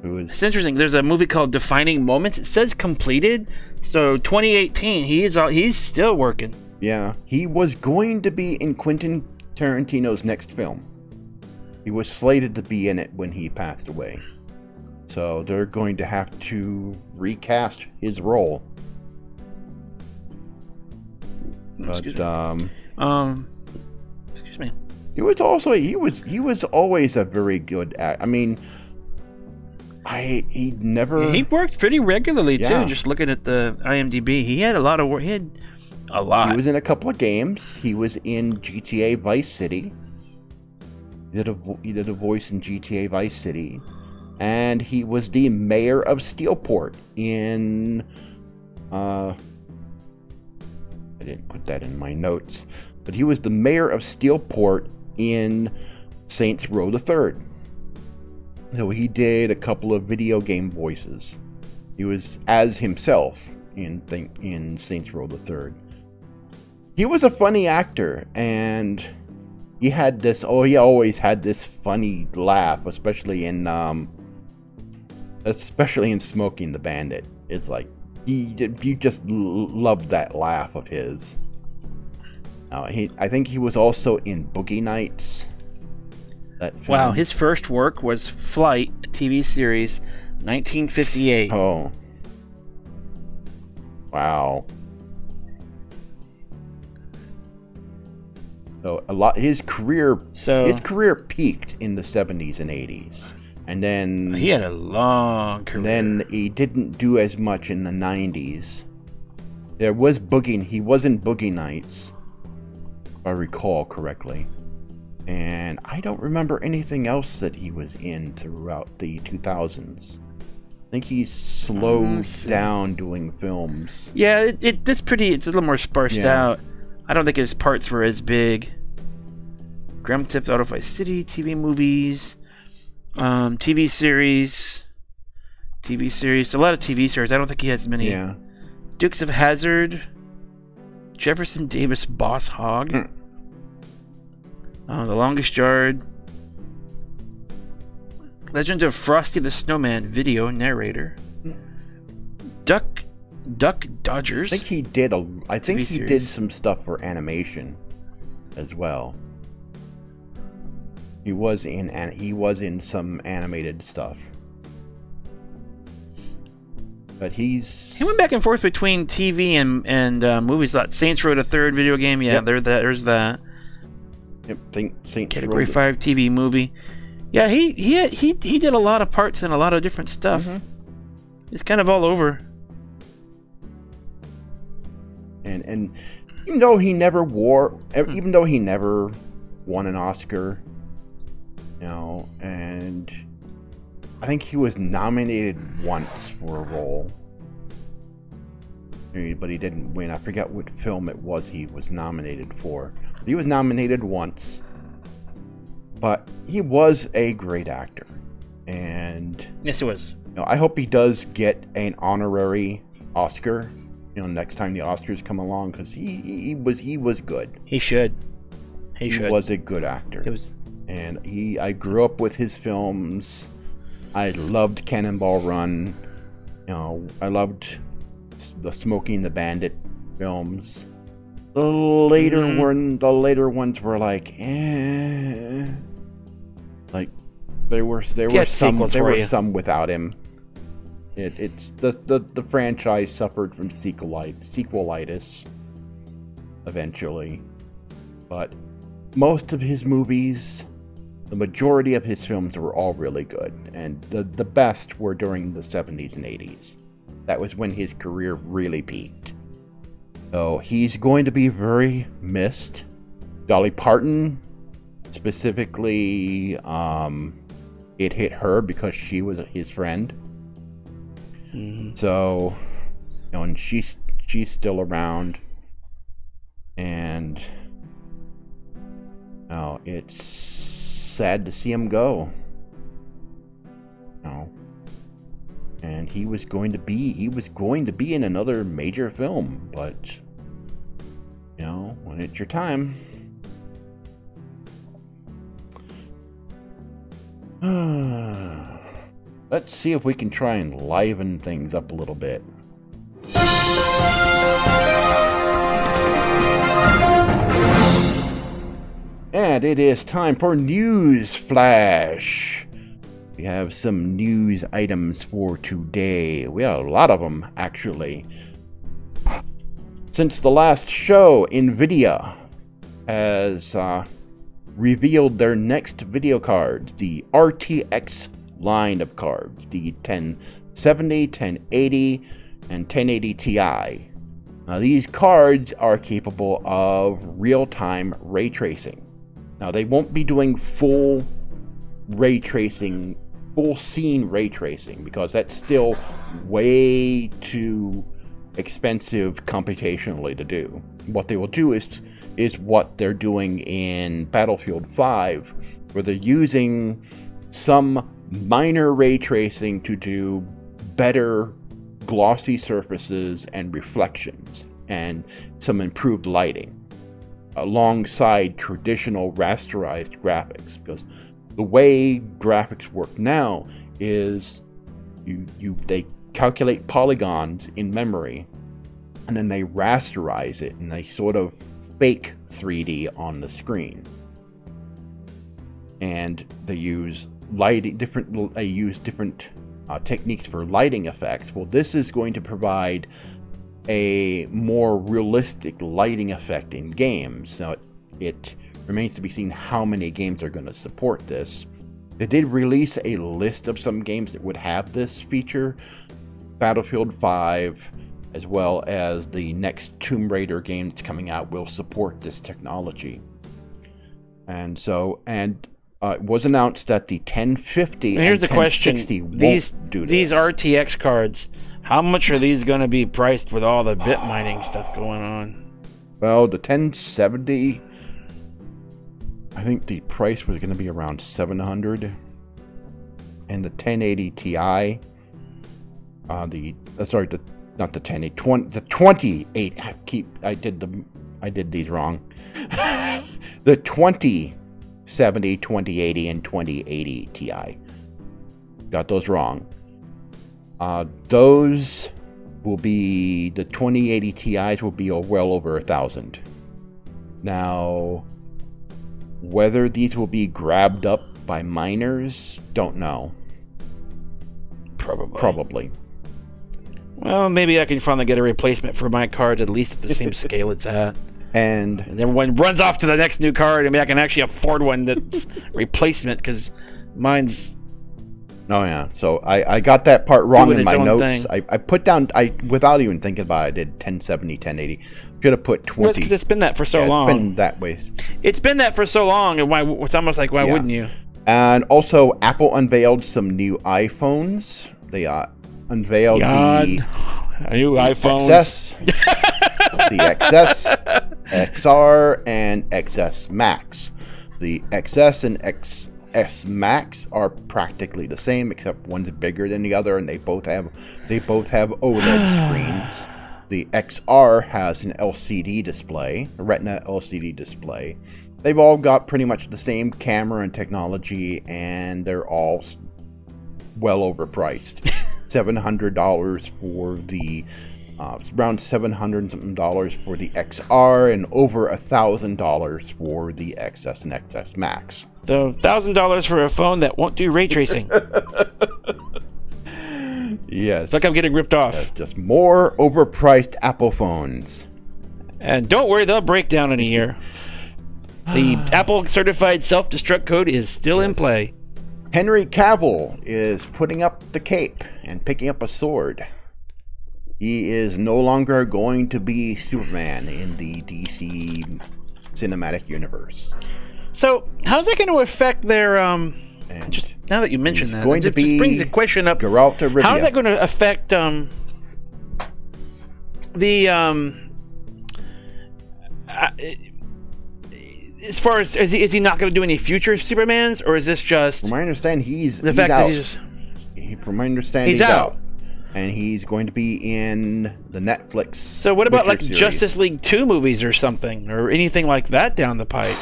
It's interesting. There's a movie called Defining Moments. It says completed, so 2018. He's still working. Yeah, he was going to be in Quentin Tarantino's next film. He was slated to be in it when he passed away. So they're going to have to recast his role. Excuse me. He was always a very good actor. I mean, he worked pretty regularly too. Just looking at the IMDb, he had a lot of work. He had a lot. He was in a couple of games. He was in GTA Vice City. He did a voice in GTA Vice City, and he was the mayor of Steelport in. I didn't put that in my notes, but he was the mayor of Steelport in Saints Row the Third. So he did a couple of video game voices. He was as himself in Saints Row the Third. He was a funny actor, and he always had this funny laugh, especially in Smoking the Bandit. It's like you just loved that laugh of his. I think he was also in Boogie Nights. Wow, his first work was Flight, a TV series, 1958. Oh. Wow. So his career peaked in the 70s and 80s. And then he had a long career. Then he didn't do as much in the 90s. He was in Boogie Nights, if I recall correctly. And I don't remember anything else that he was in throughout the 2000s. I think he slowed down doing films. Yeah, it's a little more sparsed out. I don't think his parts were as big. Grand Theft Auto Vice City, TV movies, TV series, a lot of TV series. I don't think he has many. Yeah. Dukes of Hazzard, Jefferson Davis, Boss Hogg. The Longest Yard, Legend of Frosty the Snowman video narrator, Duck Dodgers. I think he did some stuff for animation as well. He was in some animated stuff. But he went back and forth between TV and movies. Like Saints Row the Third video game. Yeah, there's that. Yep, Saints Category 5 TV movie. Yeah, he did a lot of parts in a lot of different stuff. Mm-hmm. It's kind of all over. And even though he never won an Oscar, and I think he was nominated once for a role, but he didn't win. I forget what film it was he was nominated for. He was nominated once, but he was a great actor, and yes, he was. I hope he does get an honorary Oscar. Next time the Oscars come along, because he was good. He should. He was a good actor. And I grew up with his films. I loved Cannonball Run. You know, I loved the Smokey and the Bandit films. The later ones were like, like there were some without him. It's the franchise suffered from sequelitis eventually, but most of his movies, the majority of his films were all really good, and the best were during the 70s and 80s. That was when his career really peaked. So he's going to be very missed. Dolly Parton, specifically, it hit her because she was his friend. So, you know, and she's still around, and it's sad to see him go. And he was going to be in another major film, but you know, when it's your time. Let's see if we can try and liven things up a little bit. And it is time for News Flash. We have some news items for today. We have a lot of them, actually. Since the last show, NVIDIA has revealed their next video cards, the RTX line of cards, the 1070, 1080, and 1080 Ti. Now, these cards are capable of real-time ray tracing. Now, they won't be doing full ray tracing, full scene ray tracing, because that's still way too expensive computationally to do. What they will do is what they're doing in Battlefield 5, where they're using some minor ray tracing to do better glossy surfaces and reflections, and some improved lighting alongside traditional rasterized graphics. Because the way graphics work now is they calculate polygons in memory, and then they rasterize it, and they sort of fake 3D on the screen. And they use different techniques for lighting effects. Well, this is going to provide a more realistic lighting effect in games. Now, it remains to be seen how many games are going to support this. They did release a list of some games that would have this feature. Battlefield 5, as well as the next Tomb Raider game that's coming out, will support this technology. And so, it was announced that the 1050 and 1060 won't do this. These RTX cards, how much are these going to be priced with all the bit mining stuff going on? Well, the 1070, I think the price was going to be around $700, and the 1080 Ti, the 28. I did these wrong. The 2070, 2080, and 2080 Ti. Got those wrong. Those will be, the 2080 Ti's will be well over $1,000. Now, whether these will be grabbed up by miners, don't know. Probably. Well, maybe I can finally get a replacement for my card, at least at the same scale it's at. And then everyone runs off to the next new card, and maybe I can actually afford one that's replacement, because mine's... Oh, yeah. So I got that part wrong in my notes. I put down, without even thinking about it, I did 1070, 1080. Could have put 20. Because it's been that for so long. It's been that way. It's been that for so long, and it's almost like, why wouldn't you? And also, Apple unveiled some new iPhones. They unveiled the new iPhones. XS, the XS, XR, and XS Max. The XS and XS Max are practically the same, except one's bigger than the other, and they both have OLED screens. The XR has an LCD display, a Retina LCD display, They've all got pretty much the same camera and technology, and they're all well overpriced. $700 for the around $700 something for the XR, and over $1,000 for the XS and XS Max. So $1,000 for a phone that won't do ray tracing. Yes. It's like I'm getting ripped off. That's just more overpriced Apple phones. And don't worry, they'll break down in a year. The Apple certified self-destruct code is still in play. Henry Cavill is putting up the cape and picking up a sword. He is no longer going to be Superman in the DC cinematic universe. So, how's that going to affect their just now that you mentioned that, it just brings the question up. Geralt of Rivia. How is that going to affect as far as is he not going to do any future Supermans, or is this just? From my understanding, he's out. From my understanding, he's out, and he's going to be in the Netflix. So what about Witcher like series. Justice League 2 movies or something, or anything like that down the pike,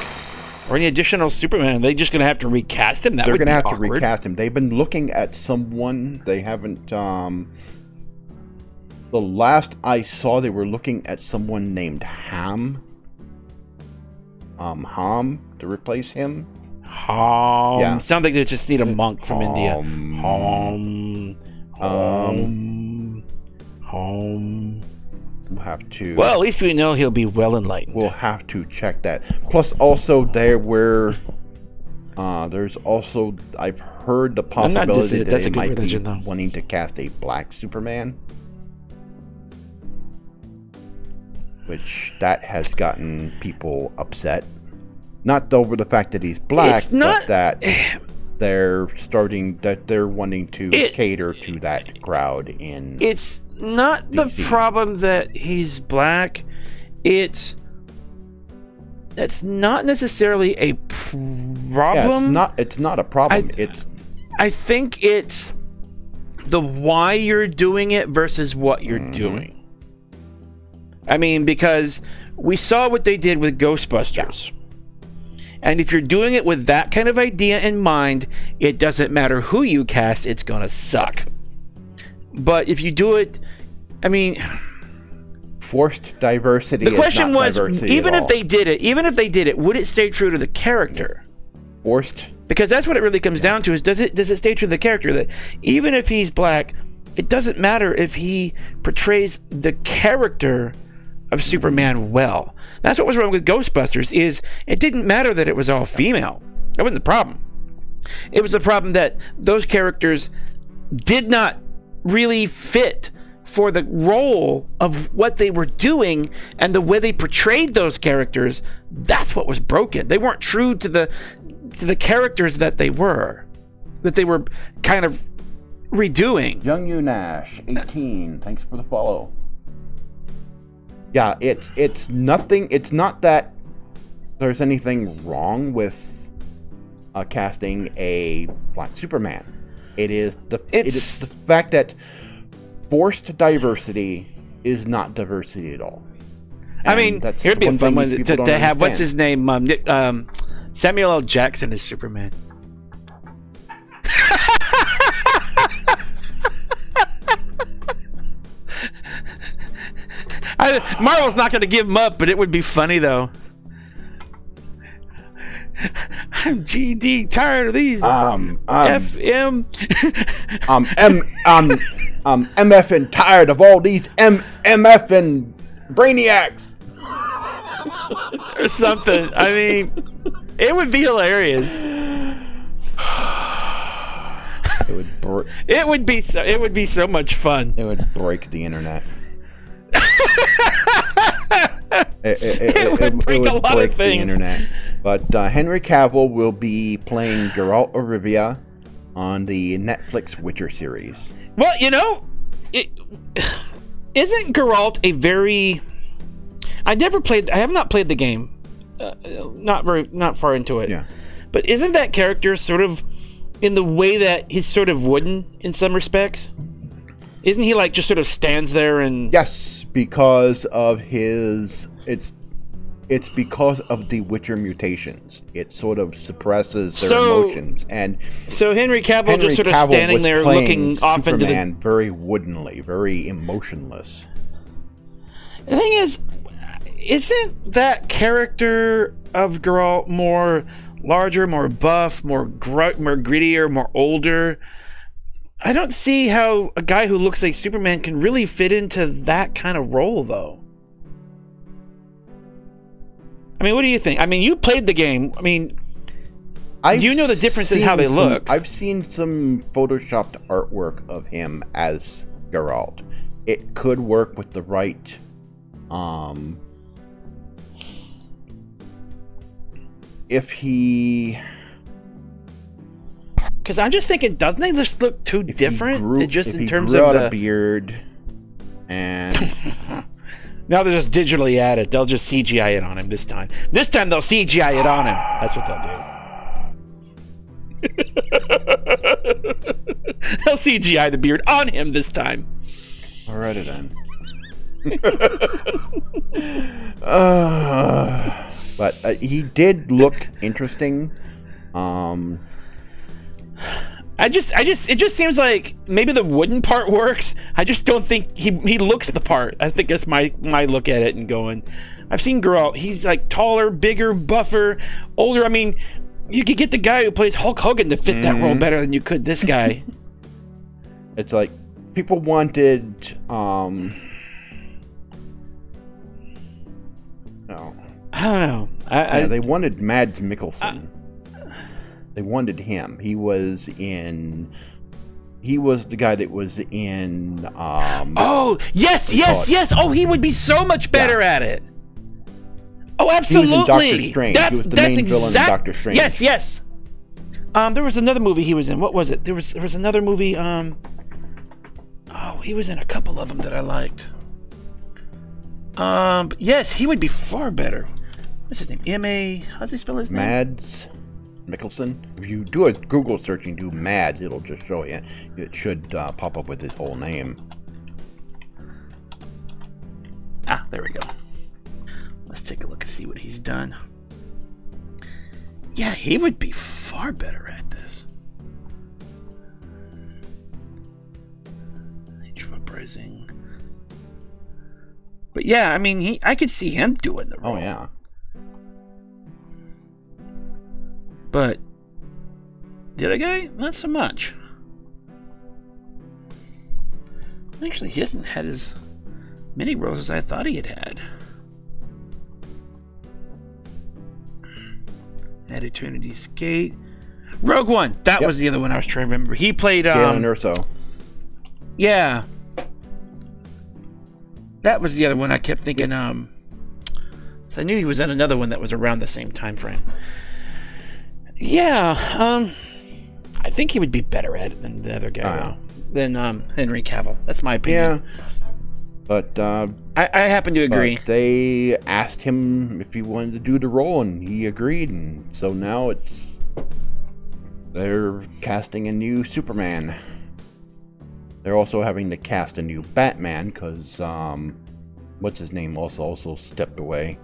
or any additional Superman? Are they just going to have to recast him? They're going to have to recast him. They've been looking at someone. They haven't. The last I saw, they were looking at someone named Ham. Ham to replace him. Yeah. Sounds like they just need a monk from India. We'll have to. Well, at least we know he'll be well enlightened. We'll have to check that. Plus, also there were. There's also, I've heard the possibility that they might be wanting to cast a black Superman. Which that has gotten people upset. Not over the fact that he's black, but that they're wanting to cater to that crowd in. It's not DC. The problem that he's black. That's not necessarily a problem. Yeah, it's not a problem. I think it's the why you're doing it versus what you're doing. I mean, because we saw what they did with Ghostbusters. Yeah. And if you're doing it with that kind of idea in mind, it doesn't matter who you cast, it's going to suck. But if you do it, I mean... Forced diversity. The question was, even if they did it, would it stay true to the character? Forced? Because that's what it really comes down to, is does it stay true to the character? That even if he's black, it doesn't matter if he portrays the character of Superman well. That's what was wrong with Ghostbusters, is it didn't matter that it was all female. That wasn't the problem. It was the problem that those characters did not really fit for the role of what they were doing, and the way they portrayed those characters. That's what was broken. They weren't true to the characters that they were kind of redoing. Young Yu Nash, 18. Thanks for the follow. Yeah, it's nothing. It's not that there's anything wrong with casting a black Superman. It is the fact that forced diversity is not diversity at all. And I mean, here'd be a fun one to have. What's his name? Samuel L. Jackson is Superman. Marvel's not going to give him up, but it would be funny though. I'm GD tired of these FM MF and tired of all these MF and brainiacs or something. I mean, it would be hilarious. It would be so much fun. It would break the internet. it would break a lot of things. The internet. But Henry Cavill will be playing Geralt of Rivia on the Netflix Witcher series. Well, you know, isn't Geralt a very... I have not played the game. Not far into it. Yeah. But isn't that character sort of in the way that he's sort of wooden in some respects? Isn't he like just sort of stands there and... Yes, because of his... it's because of the Witcher mutations. It sort of suppresses their emotions. And so Henry Cavill just sort of standing there looking off into the... very woodenly, very emotionless. The thing is, isn't that character of Geralt more larger, more buff, more grittier, more older? I don't see how a guy who looks like Superman can really fit into that kind of role, though. I mean, what do you think? I mean, you played the game. I mean, you know the difference in how they look. I've seen some photoshopped artwork of him as Geralt. It could work with the right... if he... Because I'm just thinking, doesn't he just look too different? In terms of the a beard, and now they're just digitally added. They'll just CGI it on him this time. This time they'll CGI it on him. That's what they'll do. They'll CGI the beard on him this time. Alrighty then. But he did look interesting. It just seems like maybe the wooden part works. I just don't think he looks the part. I think that's my look at it and going, I've seen Geralt. He's like taller, bigger, buffer, older. I mean, you could get the guy who plays Hulk Hogan to fit that role better than you could this guy. It's like people wanted no. I don't know. They wanted Mads Mikkelsen. They wanted him. He was the guy that was in oh, yes. Oh, he would be so much better at it. Oh, absolutely. He was in Doctor Strange. He was the main villain in Doctor Strange. Yes. There was another movie he was in. What was it? There was another movie oh, he was in a couple of them that I liked. Yes, he would be far better. What's his name? How's he spell his name? Mads Mikkelsen. If you do a Google search and do Mads, it'll just show you. It should pop up with his whole name. Ah, there we go. Let's take a look and see what he's done. Yeah, he would be far better at this. Age uprising. But yeah, I mean, I could see him doing the role. Oh yeah. But the other guy, not so much. Actually, he hasn't had as many roles as I thought he had. At Eternity's Gate. Rogue One! That was the other one I was trying to remember. He played Galen Erso. Yeah. That was the other one I kept thinking, so I knew he was in another one that was around the same time frame. Yeah, I think he would be better at it than the other guy, than Henry Cavill. That's my opinion. Yeah, but I happen to agree. They asked him if he wanted to do the role, and he agreed, and so now they're casting a new Superman. They're also having to cast a new Batman because what's his name also stepped away.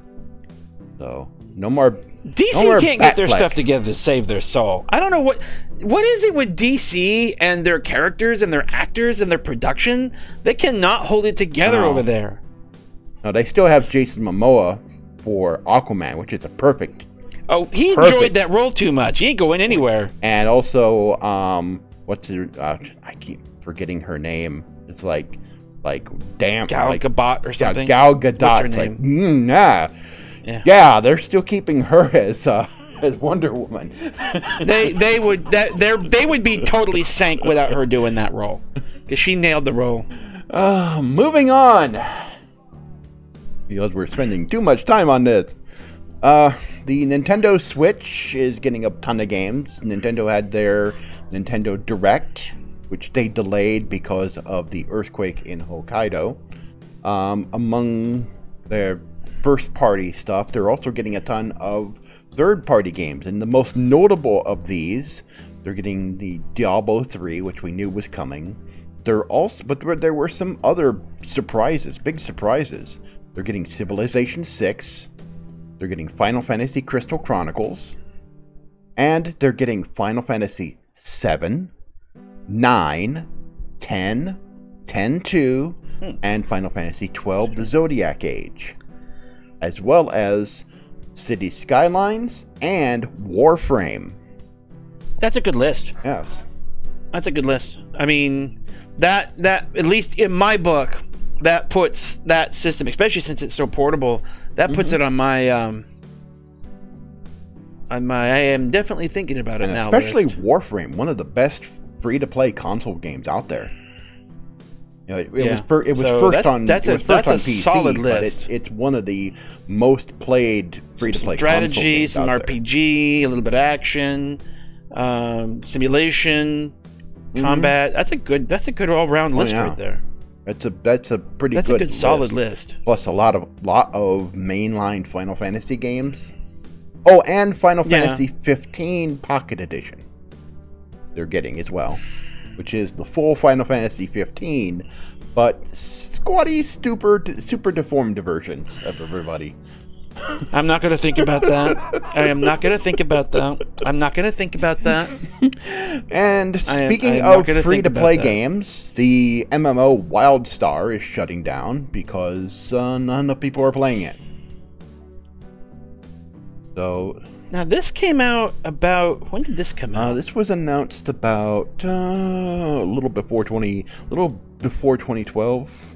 So no more. DC can't get their stuff together to save their soul. I don't know what is it with DC and their characters and their actors and their production. They cannot hold it together over there. No, they still have Jason Momoa for Aquaman, which is a perfect. Oh, he enjoyed that role too much. He ain't going anywhere. And also, what's her? I keep forgetting her name. It's like damn, Gal Gadot or something. Yeah, Gal Gadot. What's her name? Yeah, they're still keeping her as Wonder Woman. they would be totally sank without her doing that role, because she nailed the role. Moving on, because we're spending too much time on this. The Nintendo Switch is getting a ton of games. Nintendo had their Nintendo Direct, which they delayed because of the earthquake in Hokkaido. Among their first-party stuff, they're also getting a ton of third-party games, and the most notable of these, they're getting the Diablo 3, which we knew was coming. There were some other surprises, big surprises. They're getting Civilization 6, They're getting Final Fantasy Crystal Chronicles. And they're getting Final Fantasy 7, 9, 10, 10-2, and Final Fantasy 12, The Zodiac Age. As well as City Skylines and Warframe. That's a good list. Yes. That's a good list. I mean, that at least in my book, that puts that system, especially since it's so portable, that puts it on my I am definitely thinking about it now. Especially Warframe, one of the best free-to-play console games out there. You know, it was first on PC, solid list. But it's one of the most played free-to-play console games some RPG, a little bit of action, simulation, combat. That's a good all-round list right there. That's a pretty good solid list. Plus a lot of mainline Final Fantasy games. Oh, and Final Fantasy 15 Pocket Edition. They're getting as well, which is the full Final Fantasy 15, but squatty, super deformed versions of everybody. I'm not going to think about that. I am not going to think about that. I'm not going to think about that. And speaking of free-to-play games, the MMO WildStar is shutting down because not enough people are playing it. So now this came out about, when did this come out? This was announced about a little before 2012.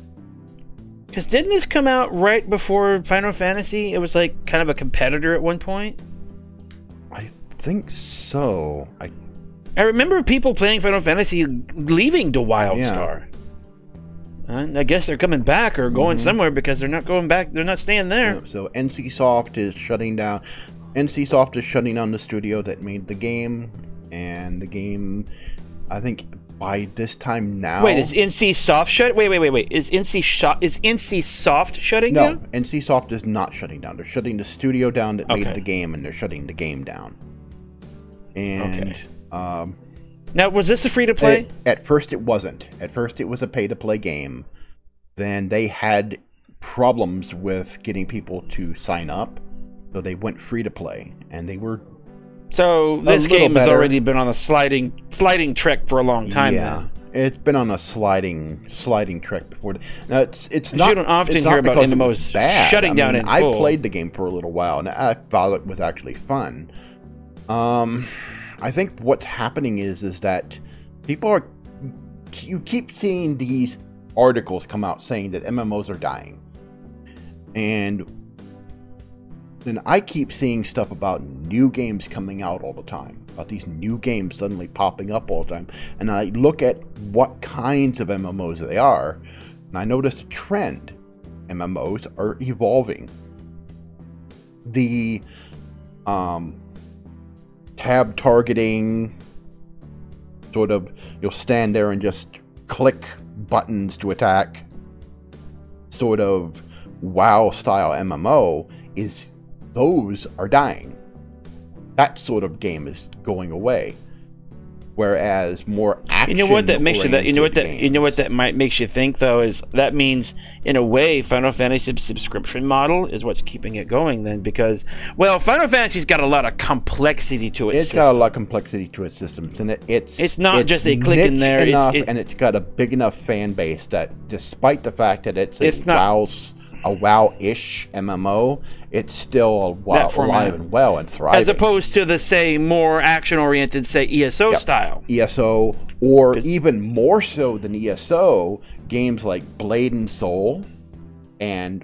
Because didn't this come out right before Final Fantasy? It was like kind of a competitor at one point. I think so. I remember people playing Final Fantasy leaving to WildStar. I guess they're coming back or going somewhere because they're not going back. They're not staying there. Yeah, so NCSoft is shutting down. NCSoft is shutting down the studio that made the game, and the game, I think by this time now. Wait, is NCSoft shut? Wait. Is NCSoft shutting down? No, NCSoft is not shutting down. They're shutting the studio down that made the game, and they're shutting the game down. And now, was this a free-to-play? At first, it wasn't. At first, it was a pay-to-play game. Then they had problems with getting people to sign up, so they went free-to-play, and they were. So this game has already been on a sliding trek for a long time. Yeah, it's been on a sliding trek before. Now it's not. You don't often hear about MMOs shutting down in full. I played the game for a little while, and I thought it was actually fun. I think what's happening is that you keep seeing these articles come out saying that MMOs are dying, and then I keep seeing stuff about new games coming out all the time, about these new games suddenly popping up all the time, and I look at what kinds of MMOs they are, and I notice a trend. MMOs are evolving. The tab targeting, sort of, you'll stand there and just click buttons to attack, sort of WoW style MMO, those are dying. That sort of game is going away. Whereas more action. You know what that makes you think though is that means in a way Final Fantasy's subscription model is what's keeping it going then, because Final Fantasy's got a lot of complexity to its system. It's got a lot of complexity to its systems, and it's not just a click in there enough, and it's got a big enough fan base that despite the fact that it's a WoW-ish MMO, it's still alive and well and thriving. As opposed to the, say, more action-oriented, say, ESO style. ESO, or even more so than ESO, games like Blade and Soul and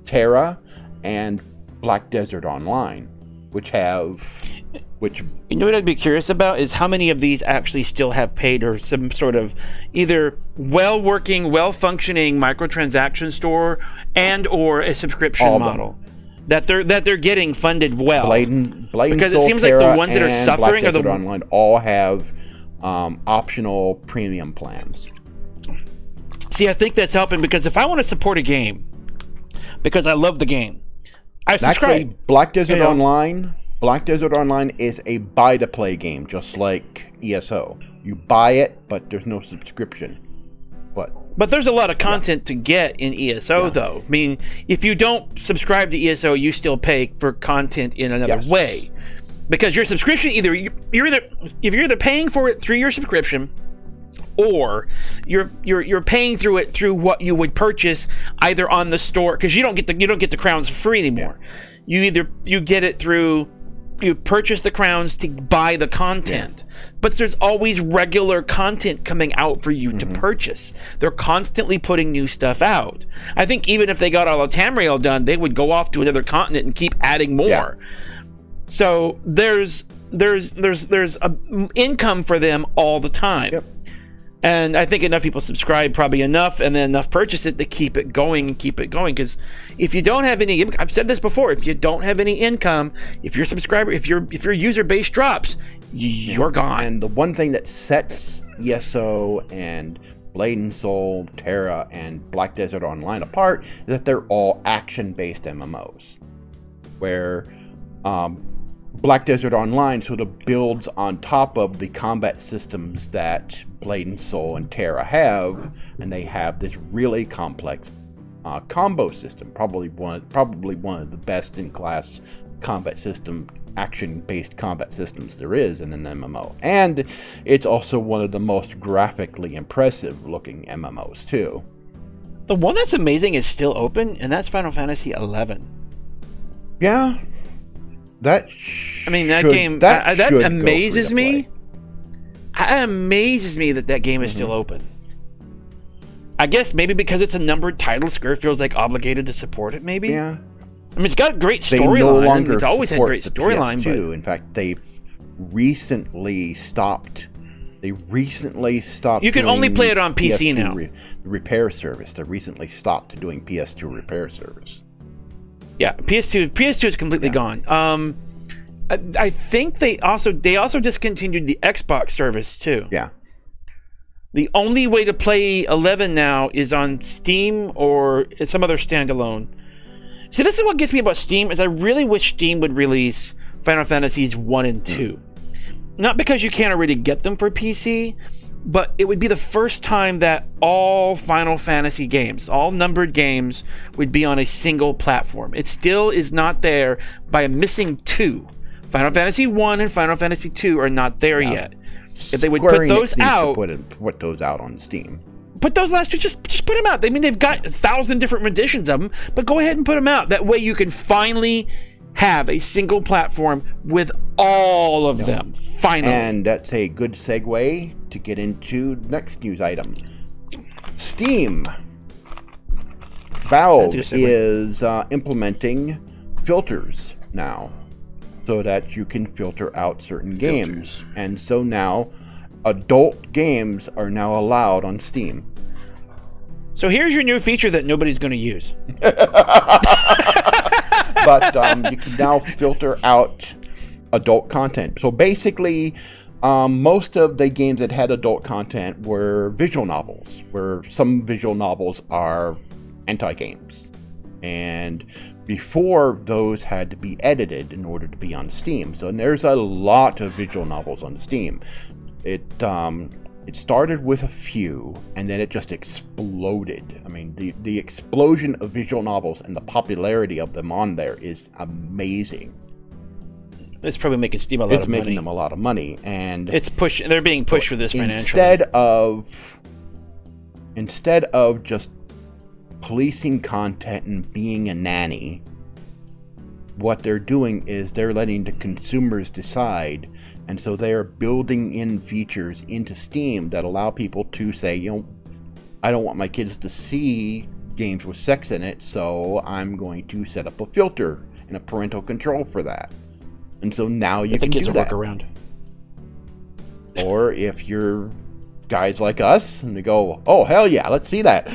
Terra and Black Desert Online, which you know what I'd be curious about is how many of these actually still have paid or some sort of either well-working, well-functioning microtransaction store and or a subscription model that they're getting funded well. Blade because Soul, it seems Terra, like the ones that are suffering are the Online all have optional premium plans. See, I think that's helping because if I want to support a game because I love the game, I subscribe. Actually, Black Desert Online is a buy-to-play game, just like ESO. You buy it, but there's no subscription. But But there's a lot of content to get in ESO, though. I mean, if you don't subscribe to ESO, you still pay for content in another way, because your subscription if you're either paying for it through your subscription, or you're paying through it through what you would purchase either on the store, because you don't get the crowns for free anymore. You get it through. You purchase the crowns to buy the content, but there's always regular content coming out for you to purchase. They're constantly putting new stuff out. I think even if they got all of Tamriel done, they would go off to another continent and keep adding more. So there's a income for them all the time. And I think enough people subscribe, probably enough, and then enough purchase it to keep it going and keep it going. Because if you don't have any, I've said this before, if you don't have any income, if your subscriber, if your user base drops, you're gone. And the one thing that sets ESO and Blade and Soul, Terra, and Black Desert Online apart is that they're all action-based MMOs, where Black Desert Online sort of builds on top of the combat systems that Blade and Soul and Terra have, and they have this really complex combo system, probably one of the best in class combat system, action-based combat systems there is in an MMO. And it's also one of the most graphically impressive looking MMOs too. The one that's amazing is still open, and that's Final Fantasy XI. Yeah. That game that amazes me. It amazes me that game is still open. I guess maybe because it's a numbered title, Square feels like obligated to support it. Maybe. Yeah. I mean, it's got a great storyline. It's always had great storyline. In fact, they've recently stopped. You can only play it on PC now. The repair service. They recently stopped doing PS2 repair service. Yeah, PS2 is completely gone. I think they also discontinued the Xbox service too. Yeah. The only way to play 11 now is on Steam or some other standalone. See, this is what gets me about Steam, is I really wish Steam would release Final Fantasies 1 and 2. Not because you can't already get them for PC, but it would be the first time that all Final Fantasy games, all numbered games, would be on a single platform. It still is not there by a missing 2. Final Fantasy 1 and Final Fantasy 2 are not there yet. If they would put those out, put those out on Steam. Put those last two, just put them out. I mean, they've got 1,000 different renditions of them, but go ahead and put them out. That way you can finally have a single platform with all of them. Finally. And that's a good segue to get into the next news item. Steam. Valve is implementing filters now, so that you can filter out certain games. And so now adult games are now allowed on Steam. So here's your new feature that nobody's going to use. But you can now filter out adult content. So basically, most of the games that had adult content were visual novels, where some visual novels are anti-games. And before, those had to be edited in order to be on Steam. So there's a lot of visual novels on Steam. It started with a few, and then it just exploded. I mean, the explosion of visual novels and the popularity of them on there is amazing. It's probably making Steam a lot of money. It's making them a lot of money, and they're being pushed for this financially. Instead of just policing content and being a nanny, what they're doing is they're letting the consumers decide. And so they are building in features into Steam that allow people to say, I don't want my kids to see games with sex in it, so I'm going to set up a filter and a parental control for that. And so now you can do that. Workaround. Or if you're guys like us and they go, oh, hell yeah, let's see that.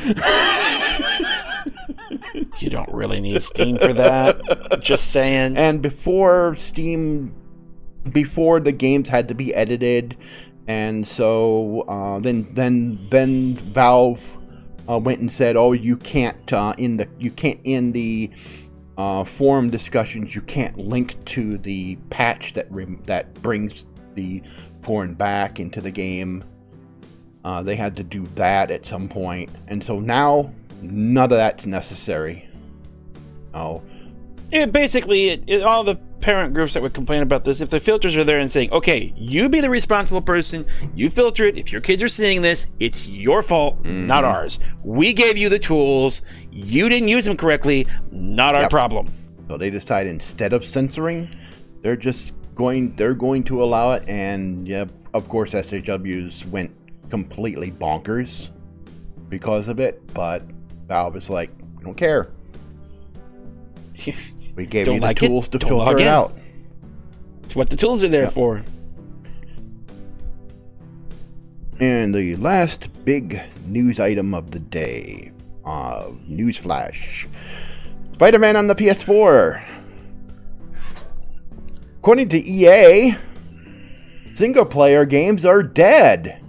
You don't really need Steam for that. Just saying. And before the games had to be edited, and so then Valve went and said, "Oh, you can't in the forum discussions, you can't link to the patch that brings the porn back into the game." They had to do that at some point, and so now none of that's necessary. Oh, Basically, all the parent groups that would complain about this, if the filters are there and saying, okay, you be the responsible person, you filter it, if your kids are seeing this, it's your fault, not ours. We gave you the tools, you didn't use them correctly, not our problem. So they decided instead of censoring, they're going to allow it, and yeah, of course SJWs went completely bonkers because of it, but Valve is like, we don't care. We gave you the tools to filter it out. It's what the tools are there for. And the last big news item of the day, newsflash: Spider-Man on the PS4. According to EA, single-player games are dead.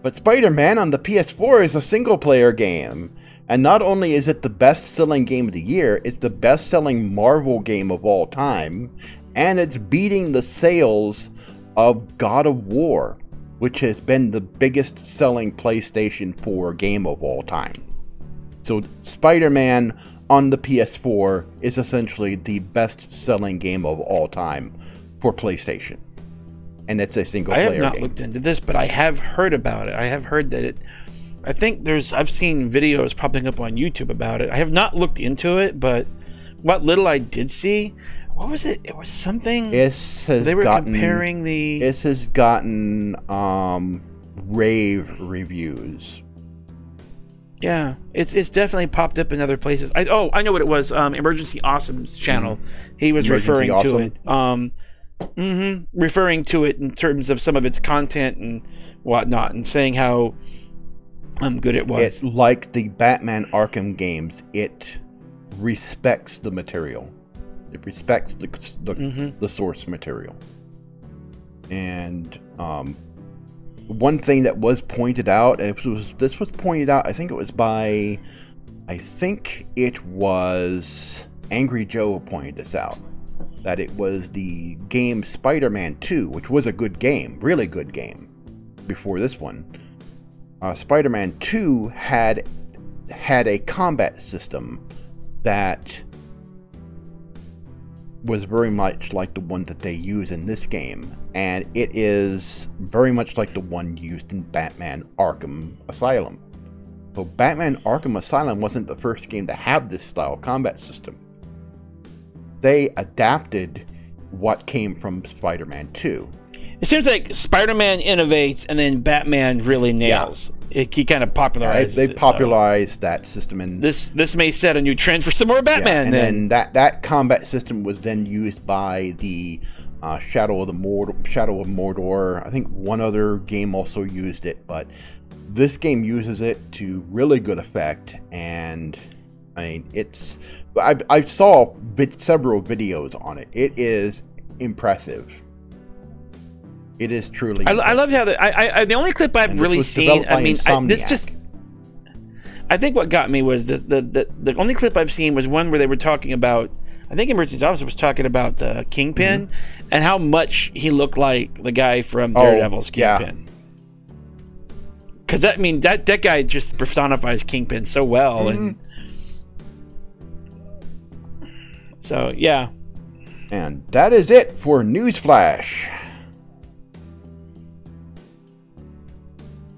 But Spider-Man on the PS4 is a single-player game. And not only is it the best-selling game of the year, it's the best-selling Marvel game of all time, and it's beating the sales of God of War, which has been the biggest-selling PlayStation 4 game of all time. So Spider-Man on the PS4 is essentially the best-selling game of all time for PlayStation. And it's a single-player game. I have not looked into this, but I have heard about it. I have heard that I think I've seen videos popping up on YouTube about it. I have not looked into it, but what little I did see, what was it? It was something. They were comparing the. This has gotten rave reviews. Yeah, it's definitely popped up in other places. I know what it was. Emergency Awesome's channel. He was referring to it. Referring to it in terms of some of its content and whatnot, and saying how good it was. It, like the Batman Arkham games, it respects the material. It respects the source material. And one thing that was pointed out, this was pointed out, I think it was Angry Joe who pointed this out, that it was the game Spider-Man 2, which was a good game, really good game, before this one. Spider-Man 2 had a combat system that was very much like the one that they use in this game, and it is very much like the one used in Batman Arkham Asylum. So Batman Arkham Asylum wasn't the first game to have this style combat system. They adapted what came from Spider-Man 2. It seems like Spider-Man innovates, and then Batman really nails. Yeah. He kind of popularized. They popularized that system, and this may set a new trend for some more Batman. Yeah, and then that combat system was then used by the Shadow of Mordor. I think one other game also used it, but this game uses it to really good effect. And I mean, I saw several videos on it. It is impressive. It is truly. I love how the only clip I've really seen. I mean, I think what got me was the only clip I've seen was one where they were talking about. I think Emergency Officer was talking about Kingpin and how much he looked like the guy from Daredevil's Kingpin. Because that guy just personifies Kingpin so well, and so yeah. And that is it for Newsflash.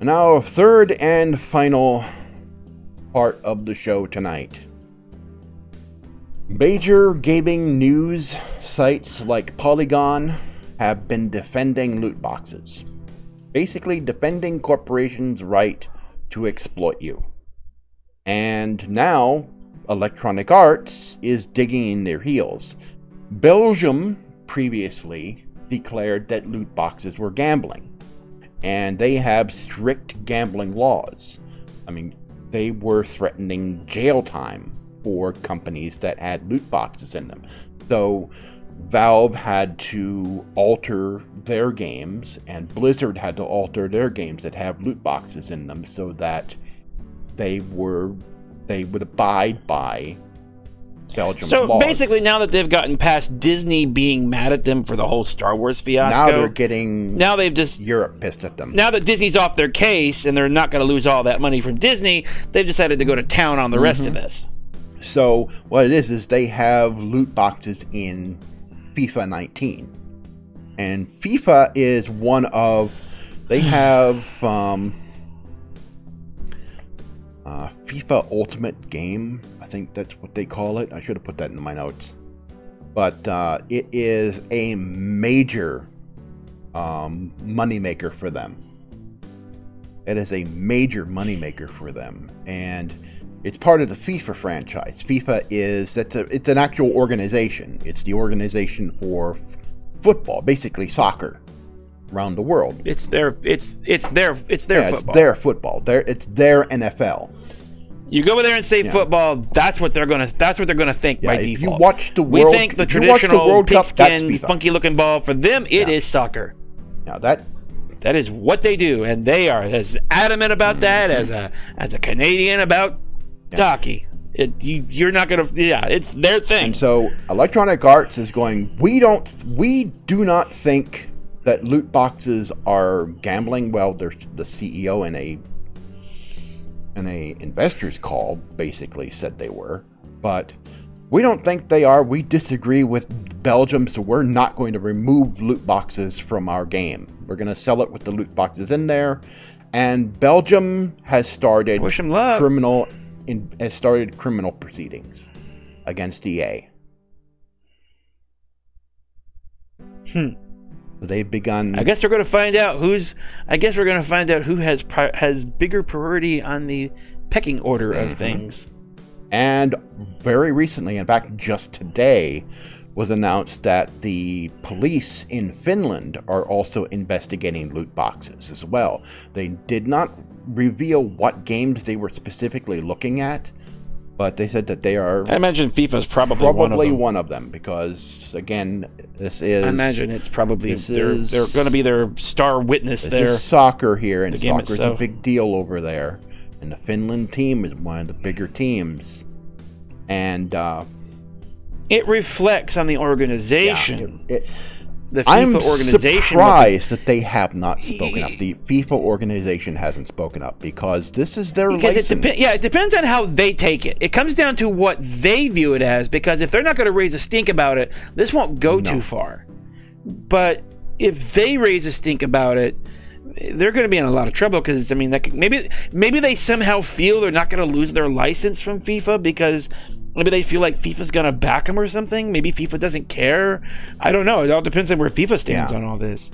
Now, third and final part of the show tonight. Major gaming news sites like Polygon have been defending loot boxes. Basically defending corporations' right to exploit you. And now, Electronic Arts is digging in their heels. Belgium previously declared that loot boxes were gambling. And they have strict gambling laws. I mean, they were threatening jail time for companies that had loot boxes in them. So Valve had to alter their games, and Blizzard had to alter their games that have loot boxes in them so that they would abide by Belgium's so laws. Basically, now that they've gotten past Disney being mad at them for the whole Star Wars fiasco, now they're getting they've just Europe pissed at them. Now that Disney's off their case and they're not going to lose all that money from Disney, they've decided to go to town on the rest of this. So what it is they have loot boxes in FIFA 19, and FIFA is one of they have FIFA Ultimate Game. I think that's what they call it. I should have put that in my notes. But it is a major moneymaker for them. It is a major moneymaker for them. And it's part of the FIFA franchise. FIFA is it's an actual organization. It's the organization for football, basically soccer, around the world. It's their football. It's their football. It's their NFL. You go over there and say football. That's what they're gonna think by default. If you watch the World, we think the traditional World pigskin, funky-looking ball for them. It is soccer. Now that is what they do, and they are as adamant about that as a Canadian about hockey. You're not gonna. Yeah, it's their thing. And so Electronic Arts is going. We do not think that loot boxes are gambling. Well, there's the CEO in a investors call basically said they were, but we don't think they are. We disagree with Belgium, so we're not going to remove loot boxes from our game. We're going to sell it with the loot boxes in there. And Belgium has started criminal proceedings against EA. They've begun. I guess we're going to find out who has bigger priority on the pecking order of things. And very recently, in fact, just today, was announced that the police in Finland are also investigating loot boxes as well. They did not reveal what games they were specifically looking at, but they said that they are. I imagine FIFA's probably one of them because, again, this is. I imagine it's probably they're going to be their star witness there. This is soccer here, and soccer's a big deal over there. And the Finland team is one of the bigger teams, and it reflects on the organization. The FIFA I'm organization. Surprised that they have not spoken up. The FIFA organization hasn't spoken up because this is their license. It depends on how they take it. It comes down to what they view it as, because if they're not going to raise a stink about it, this won't go too far. But if they raise a stink about it, they're going to be in a lot of trouble because, I mean, maybe they somehow feel they're not going to lose their license from FIFA because maybe they feel like FIFA's going to back them or something. Maybe FIFA doesn't care. I don't know. It all depends on where FIFA stands on all this.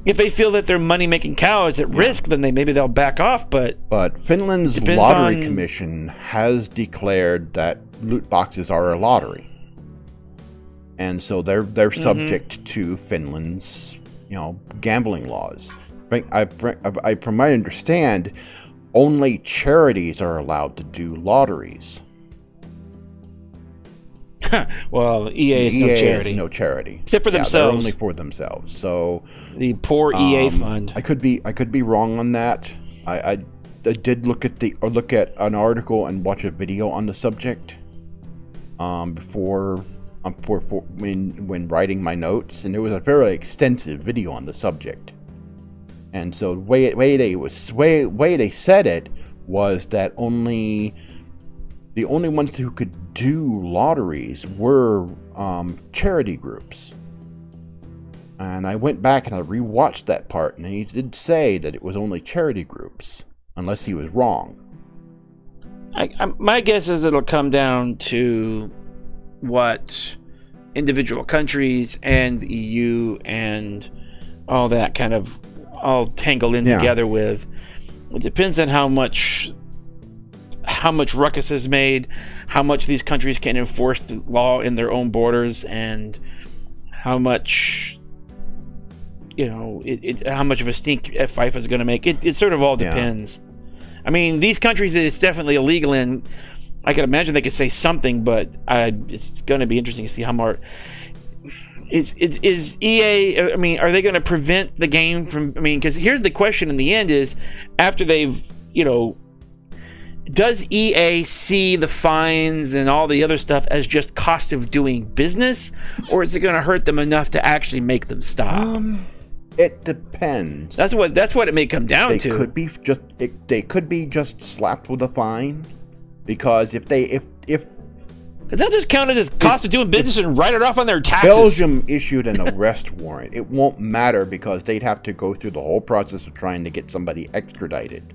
If they feel that their money-making cow is at risk, then maybe they'll back off. But Finland's lottery commission has declared that loot boxes are a lottery, and so they're subject to Finland's gambling laws. From my understand, only charities are allowed to do lotteries. Well, EA is no charity. Except for themselves. They're only for themselves. So the poor EA fund. I could be wrong on that. I did look at an article and watch a video on the subject before when writing my notes, and it was a very extensive video on the subject. And so the way they said it was that the only ones who could do lotteries were charity groups. And I went back and I rewatched that part, and he did say that it was only charity groups, unless he was wrong. My guess is it'll come down to what individual countries and the EU and all that kind of all tangle in together with. It depends on how much ruckus is made, how much these countries can enforce the law in their own borders, and how much how much of a stink FIFA is going to make. It sort of all depends. I mean, these countries that it's definitely illegal in, I can imagine they could say something, but it's going to be interesting to see how much. Is EA? I mean, are they going to prevent the game from? I mean, because here's the question: in the end, is after they've does EA see the fines and all the other stuff as just cost of doing business, or is it going to hurt them enough to actually make them stop? It depends. That's what it may come down to. They could be just slapped with a fine, because if because they'll just count it as cost of doing business and write it off on their taxes. Belgium issued an arrest warrant, it won't matter, because they'd have to go through the whole process of trying to get somebody extradited.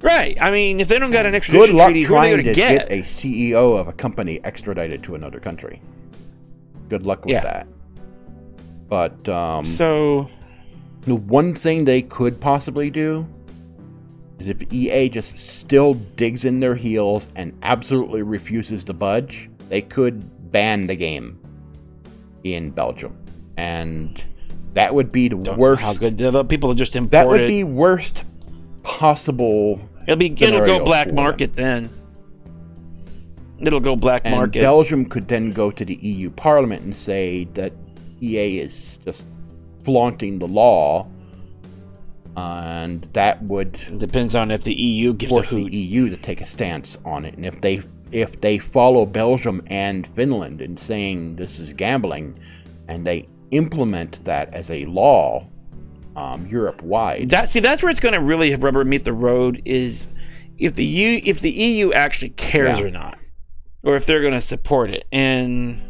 Right. I mean, if they don't got an extradition treaty, good luck trying to get a CEO of a company extradited to another country. Good luck with that. But so the one thing they could possibly do is if EA just still digs in their heels and absolutely refuses to budge, they could ban the game in Belgium, and that would be the worst. How good people just import that would be worst possible. It'll go black market then. It'll go black market. Belgium could then go to the EU Parliament and say that EA is just flaunting the law, and that would depends on if the EU gives force the EU to take a stance on it. And if they follow Belgium and Finland in saying this is gambling, and they implement that as a law Europe-wide. That's where it's going to really rubber meet the road, is if the EU actually cares or not, or if they're going to support it. And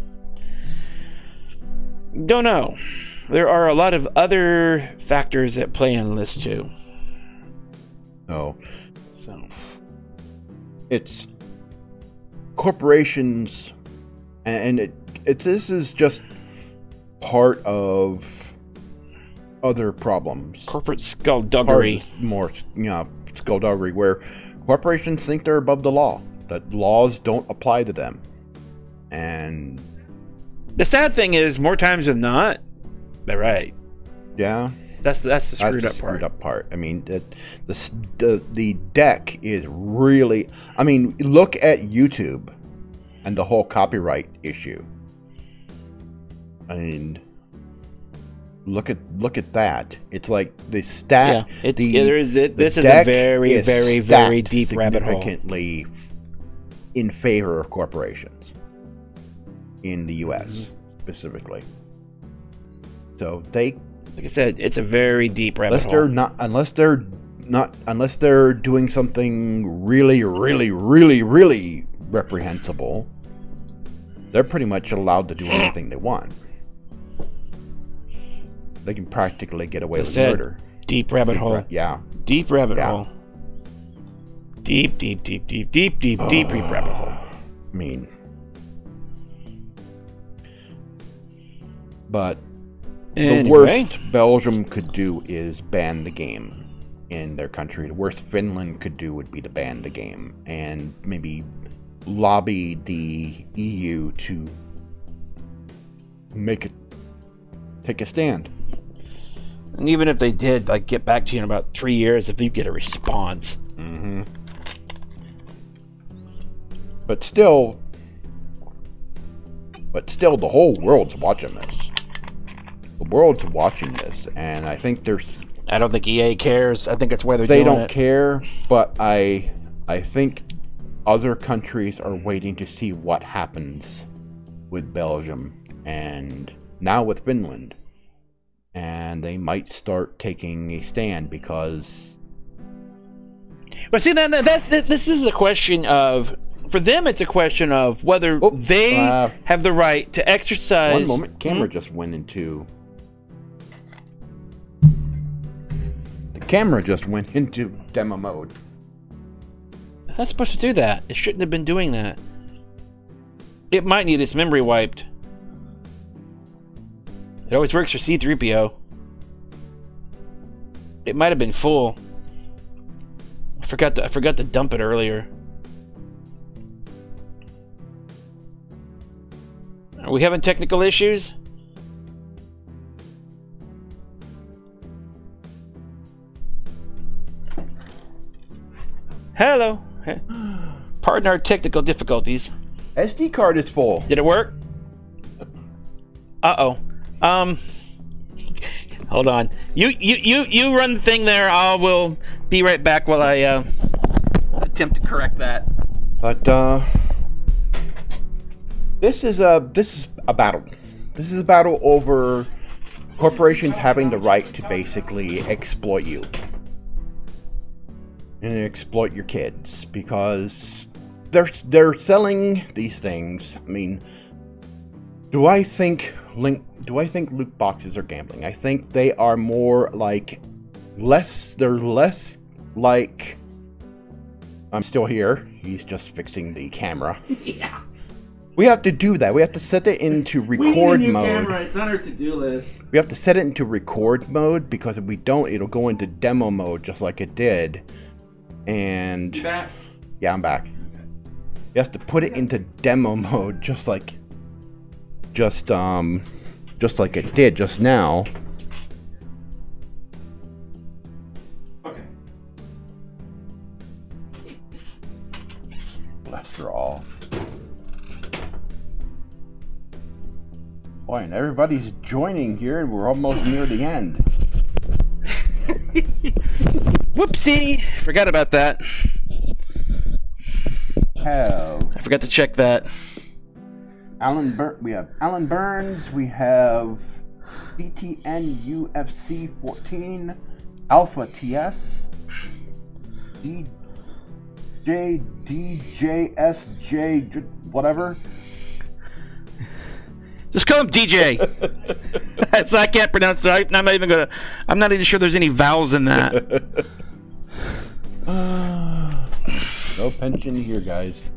don't know. There are a lot of other factors at play in this too. So it's corporations, and this is just part of other problems. Corporate skullduggery. More, skullduggery, where corporations think they're above the law, that laws don't apply to them. And the sad thing is, more times than not, they're right. Yeah. That's the screwed up part. I mean, the deck is really... I mean, look at YouTube and the whole copyright issue. I mean... Look at that. It's like the stat. Yeah, this is a very, very, very deep rabbit hole. Significantly in favor of corporations in the U.S. specifically. So like I said, it's a very deep rabbit hole. Unless they're doing something really, really, really, really reprehensible, they're pretty much allowed to do anything they want. They can practically get away with murder. Deep rabbit hole. Yeah. Deep rabbit hole. Deep rabbit hole. I mean, but the worst Belgium could do is ban the game in their country. The worst Finland could do would be to ban the game and maybe lobby the EU to take a stand. And even if they did, like, get back to you in about 3 years, if you get a response. Mm-hmm. But still, the whole world's watching this. The world's watching this, and I think I don't think EA cares. I think it's where they don't care, but I think other countries are waiting to see what happens with Belgium and now with Finland. And they might start taking a stand because... Well, see, this is the question of... For them, it's a question of whether they have the right to exercise... One moment, camera just went into... The camera just went into demo mode. It's not supposed to do that. It shouldn't have been doing that. It might need its memory wiped. It always works for C-3PO. It might have been full. I forgot to dump it earlier. Are we having technical issues? Hello. Pardon our technical difficulties. SD card is full. Did it work? Uh-oh. Hold on. You run the thing there. I will be right back while I attempt to correct that. But this is a battle. This is a battle over corporations having the right to basically exploit you and exploit your kids because they're selling these things. I mean, do I think loot boxes are gambling? I think they are more like they're less like. I'm still here. He's just fixing the camera. Yeah. We have to do that. We have to set it into record mode. Camera. It's on our to-do list. We have to set it into record mode because if we don't, it'll go into demo mode just like it did. And You back? yeah, I'm back. You have to put it into demo mode just like it did just now. Okay. Cholesterol. Boy, and everybody's joining here, and we're almost near the end. Whoopsie! Forgot about that. I forgot to check that. We have Alan Burns. We have DTN UFC 14, Alpha TS, DJSJ, whatever. Just call him DJ. So I can't pronounce it. I'm not even sure there's any vowels in that. No pension here, guys.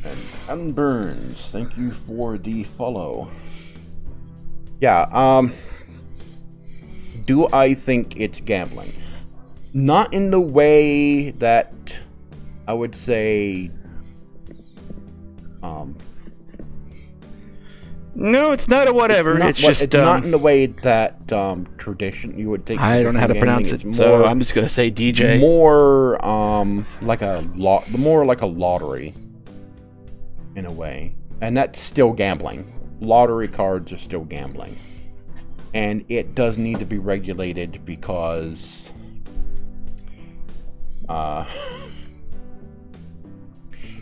And Alan Burns, thank you for the follow. Yeah, do I think it's gambling? Not in the way that I would say, no, it's not a whatever. It's not in the way that tradition you would think. I don't know how to pronounce it, so I'm just gonna say DJ. More like a lottery, in a way, and that's still gambling. Lottery cards are still gambling, and it does need to be regulated because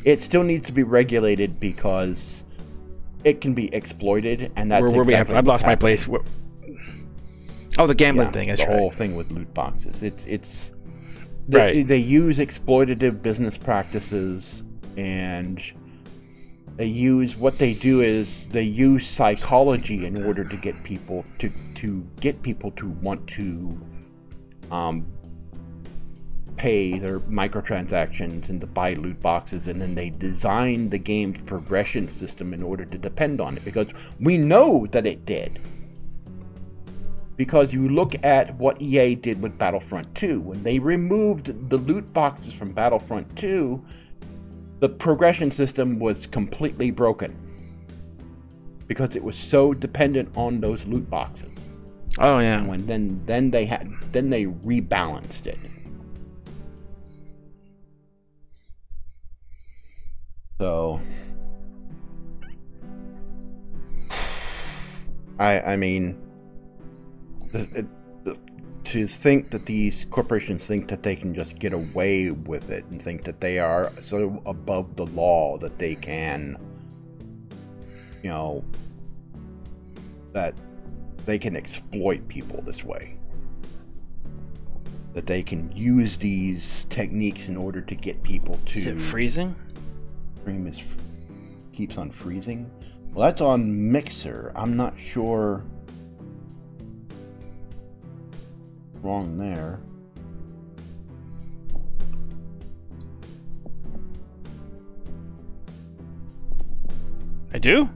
it still needs to be regulated because it can be exploited, and that's I've lost my place. Oh, the gambling thing. That's the right. whole thing with loot boxes. It's right. They use exploitative business practices, and they use psychology in order to get people to want to pay their microtransactions and to buy loot boxes, and then they design the game's progression system in order to depend on it, because we know that it did. Because you look at what EA did with Battlefront 2. When they removed the loot boxes from Battlefront 2, the progression system was completely broken. Because it was so dependent on those loot boxes. Oh yeah. And then they rebalanced it. So I mean, to think that these corporations think that they can just get away with it and think that they are so above the law that they can, that they can exploit people this way. That they can use these techniques in order to get people to... Is it freezing? Stream keeps on freezing. Well, that's on Mixer. I'm not sure. Wrong there. I do?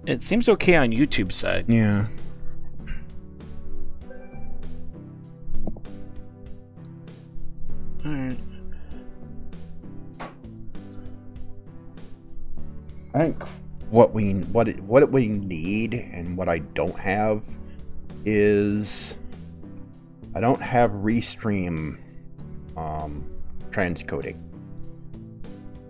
It seems okay on YouTube side. Yeah. Alright. I think what we need and what I don't have is I don't have Restream transcoding.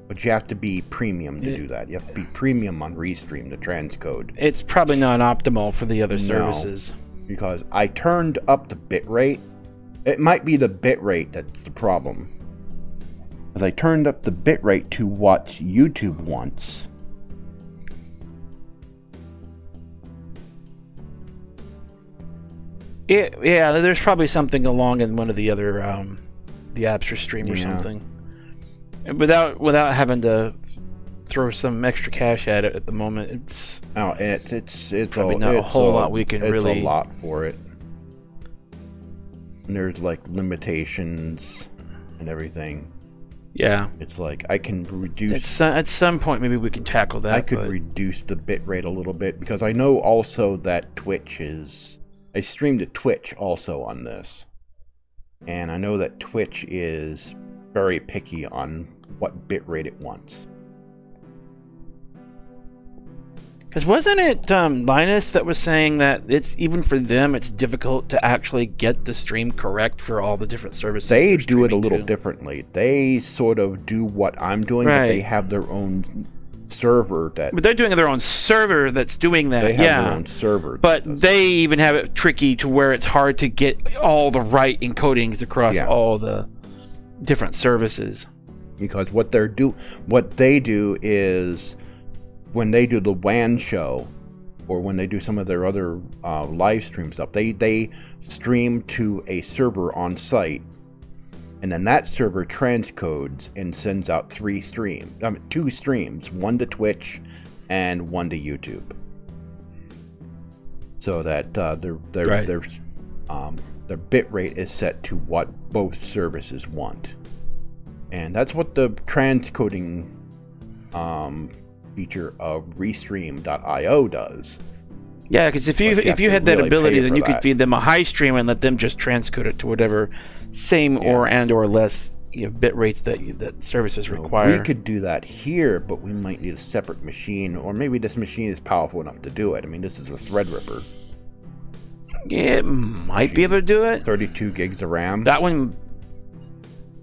But you have to be premium to do that. You have to be premium on Restream to transcode. It's probably not optimal for the other services. Because I turned up the bitrate. It might be the bitrate that's the problem. As I turned up the bitrate to what YouTube wants. Yeah, there's probably something along in one of the other the apps for stream or something. Without having to throw some extra cash at it at the moment, it's probably not a whole lot we can really. It's a lot for it. And there's like limitations and everything. Yeah, it's like I can reduce. At some point, maybe we can tackle that. I could reduce the bitrate a little bit because I know also that Twitch is. I stream to Twitch also on this, and I know that Twitch is very picky on what bitrate it wants. Because wasn't it Linus that was saying that it's even for them it's difficult to actually get the stream correct for all the different services? They do it a little differently. They sort of do what I'm doing, but they have their own server that. But they're doing their own server that's doing that. They have their own server, but they even have it tricky to where it's hard to get all the right encodings across all the different services. Because what they do is when they do the WAN show, or when they do some of their other live stream stuff, they stream to a server on site, and then that server transcodes and sends out two streams, one to Twitch and one to YouTube, so that their bit rate is set to what both services want. And that's what the transcoding feature of Restream.io does. Yeah, because if you had that ability, then you could feed them a high stream and let them just transcode it to whatever same or less bit rates that services require. We could do that here, but we might need a separate machine, or maybe this machine is powerful enough to do it. I mean, this is a Threadripper. Yeah, it might be able to do it. 32 gigs of RAM. That one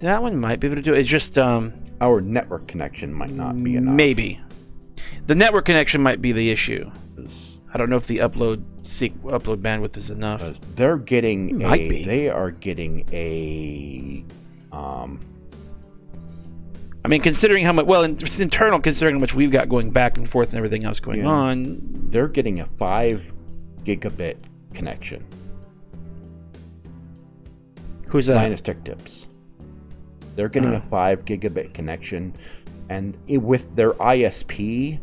might be able to do it. It's just our network connection might not be enough. Maybe the network connection might be the issue. I don't know if the upload bandwidth is enough. They are getting a. I mean, considering how much, it's internal, considering how much we've got going back and forth and everything else going on. They're getting a 5 gigabit connection. Who's that? Linus Tech Tips. They're getting a 5 gigabit connection, and with their ISP,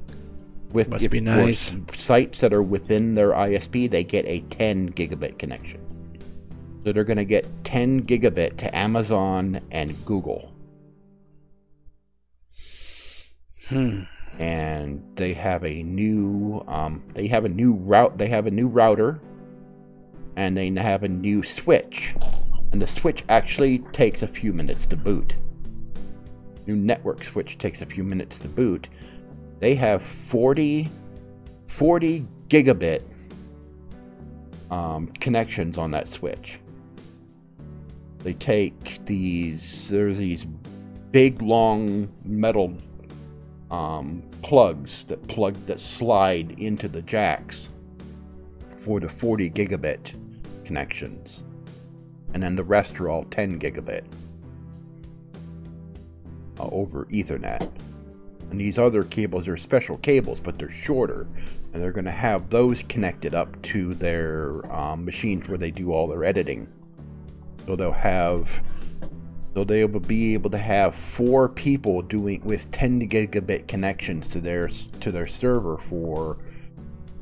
must be nice. Sites that are within their ISP, they get a 10 gigabit connection. So they're going to get 10 gigabit to Amazon and Google. And they have a new router, and they have a new switch. And the switch actually takes a few minutes to boot. New network switch takes a few minutes to boot. They have 40 gigabit connections on that switch. They take these big long metal plugs that slide into the jacks for the 40 gigabit connections. And then the rest are all 10 gigabit over Ethernet. And these other cables are special cables, but they're shorter. And they're going to have those connected up to their machines where they do all their editing. So they'll be able to have 4 people with 10 gigabit connections to their server for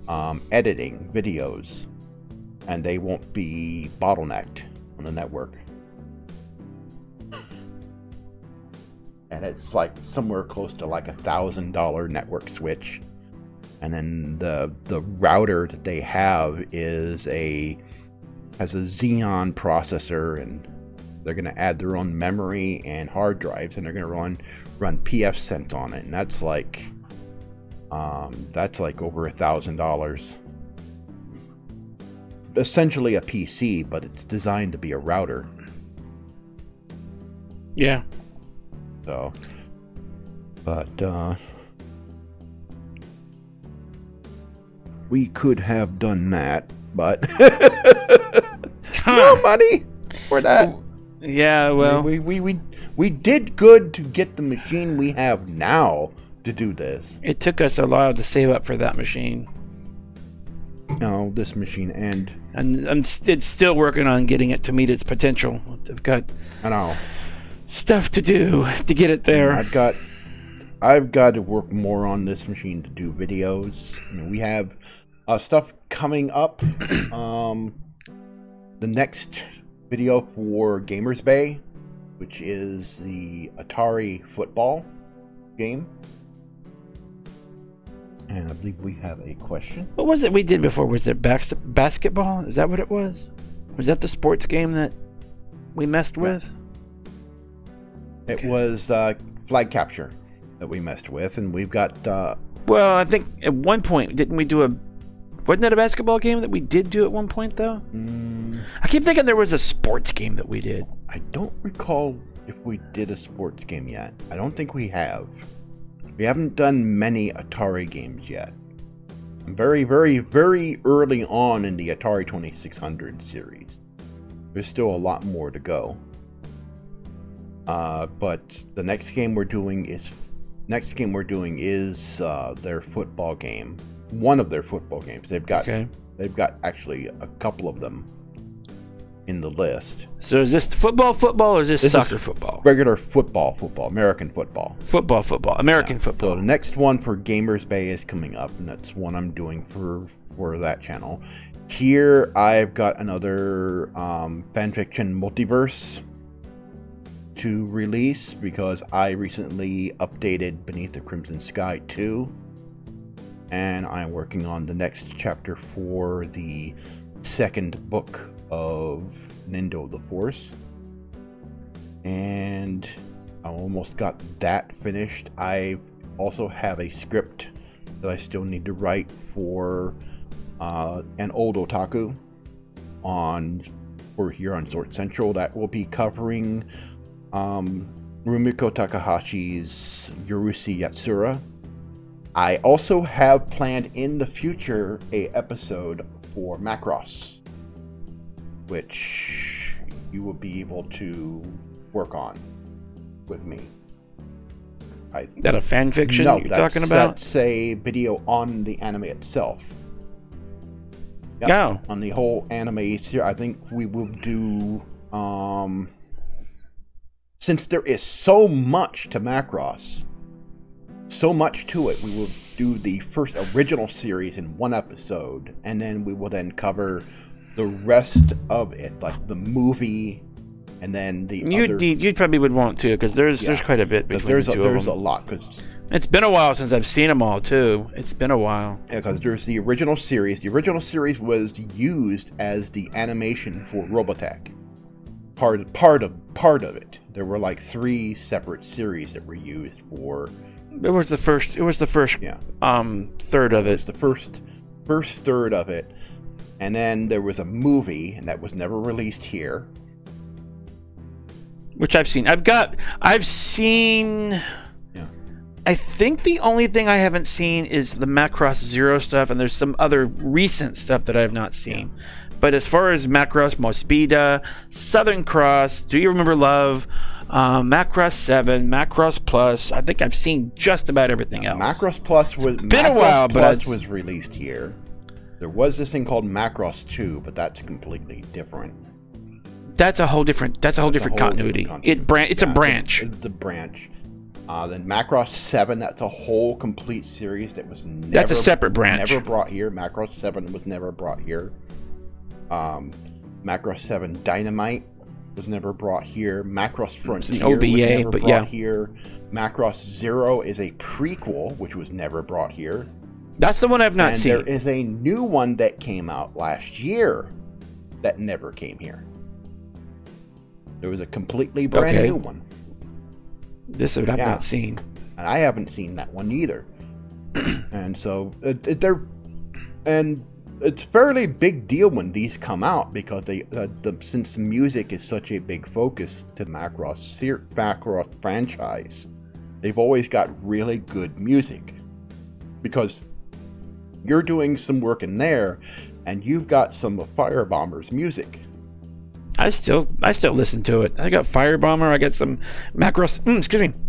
editing videos, and they won't be bottlenecked on the network. And it's like somewhere close to like $1,000 network switch. And then the router that they have has a Xeon processor, and they're going to add their own memory and hard drives, and they're going to run pfSense on it, and that's like over $1,000. Essentially a PC, but it's designed to be a router. Yeah. So, but we could have done that, but no money for that. Yeah, well, we did good to get the machine we have now to do this. It took us a while to save up for that machine. No, this machine and it's still working on getting it to meet its potential. I've got stuff to do to get it there. I've got to work more on this machine to do videos. You know, we have stuff coming up. The next video for Gamers Bay, which is the Atari football game. And I believe we have a question. What was it we did before? Was it basketball? Is that what it was? Was that the sports game that we messed with? It was flag capture that we messed with, and we've got... Well, I think at one point, didn't we do a... Wasn't that a basketball game that we did do at one point, though? I keep thinking there was a sports game that we did. I don't recall if we did a sports game yet. I don't think we have. We haven't done many Atari games yet. I'm very, very, very early on in the Atari 2600 series. There's still a lot more to go. But the next game we're doing is their football game. One of their football games. They've got actually a couple of them in the list. So is this football, or is this soccer football? Regular football, American football. American football. So the next one for Gamers Bay is coming up, and that's one I'm doing for that channel. Here I've got another fanfiction multiverse to release because I recently updated Beneath the Crimson Sky 2, and I'm working on the next chapter for the second book of Nindo the Force, and I almost got that finished. I also have a script that I still need to write for an old otaku for here on Zorch Central that will be covering Rumiko Takahashi's Yorushi Yatsura. I also have planned in the future a episode for Macross, which you will be able to work on with me. Is that a fan fiction you're talking about? That's a video on the anime itself. Yep, yeah. On the whole anime here, I think we will do... since there is so much to Macross, so much to it, we will do the first original series in one episode, and then we will then cover the rest of it, like the movie, and then the other... You probably would want to, because there's quite a bit between the two of them. There's a lot, because... It's been a while since I've seen them all, too. It's been a while. Yeah, because there's the original series. The original series was used as the animation for Robotech. Part of it. There were like 3 separate series that were used for... It was the first third of it. It was the first third of it. And then there was a movie, and that was never released here. Which I've seen. I've seen... Yeah. I think the only thing I haven't seen is the Macross Zero stuff, and there's some other recent stuff that I have not seen. Yeah. But as far as Macross Mospida, Southern Cross, Do You Remember Love, Macross 7, Macross Plus, I think I've seen just about everything else. Macross Plus was was released here. There was this thing called Macross 2, but that's completely different. That's a whole different continuity. It's a branch. It's a branch. Then Macross 7, that's a whole complete series that was that's a separate branch. Never brought here. Macross 7 was never brought here. Macross 7 Dynamite was never brought here. Macross Frontier OVA, was never brought here. Macross Zero is a prequel, which was never brought here. That's the one I've not seen. There is a new one that came out last year that never came here. There was a completely brand new one. This one I've not seen. And I haven't seen that one either. And so, it's fairly big deal when these come out because since music is such a big focus to Macross franchise, they've always got really good music because you're doing some work in there, and you've got some of Firebomber's music. I still listen to it. I got Firebomber. I got some Macross.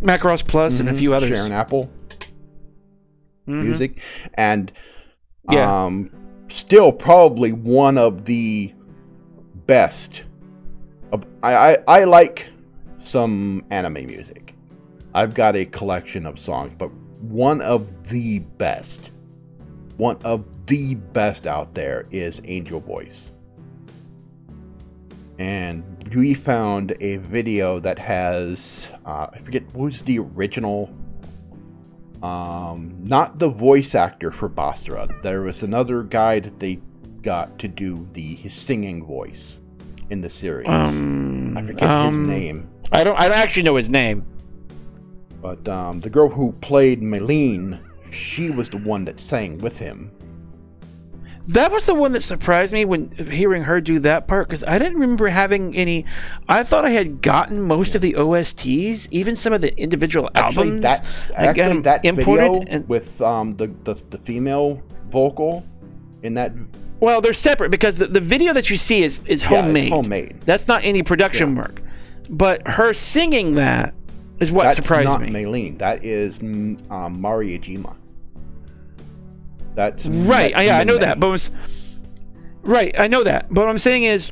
Macross Plus and a few others. Sharon Apple music, and still probably one of the best. I like some anime music. I've got a collection of songs, but one of the best out there is Angel Voice. And we found a video that has, I forget what was the original, not the voice actor for Bastra. There was another guy that they got to do his singing voice in the series. I forget his name. I don't actually know his name. But the girl who played Maylene, she was the one that sang with him. That was the one that surprised me when hearing her do that part, because I didn't remember having any. I thought I had gotten most of the OSTs, even some of the individual albums. Actually, that video with the female vocal in that. Well, they're separate because the video that you see is homemade. It's homemade. That's not any production work. But her singing that is what surprised me. That's not Maylene. That is Mari Ejima. That's right. I know that. But I know that. But what I'm saying is,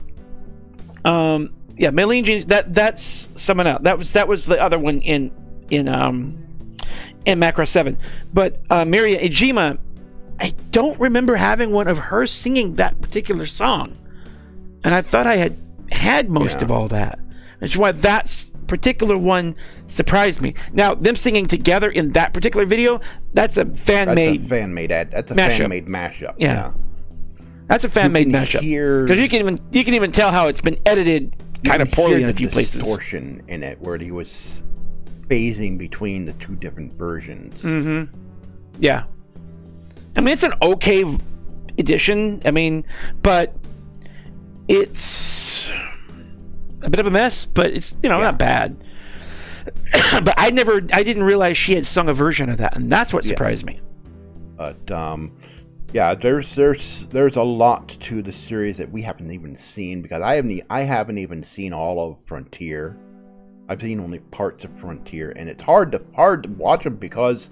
Maylene Jeans. That's someone else. That was the other one in Macross 7. But Mari Ejima, I don't remember having one of her singing that particular song, and I thought I had most of all that. That's why that particular one surprised me. Now, them singing together in that particular video, that's a fan-made mashup. Yeah. That's a fan-made mashup. Because you can even tell how it's been edited kind of poorly in a few places. Distortion in it where he was phasing between the two different versions. Yeah. I mean, it's an okay edition. I mean, but it's a bit of a mess, but it's not bad. But I didn't realize she had sung a version of that, and that's what surprised me. But there's a lot to the series that we haven't even seen, because I haven't even seen all of Frontier. I've seen only parts of Frontier, and it's hard to watch them because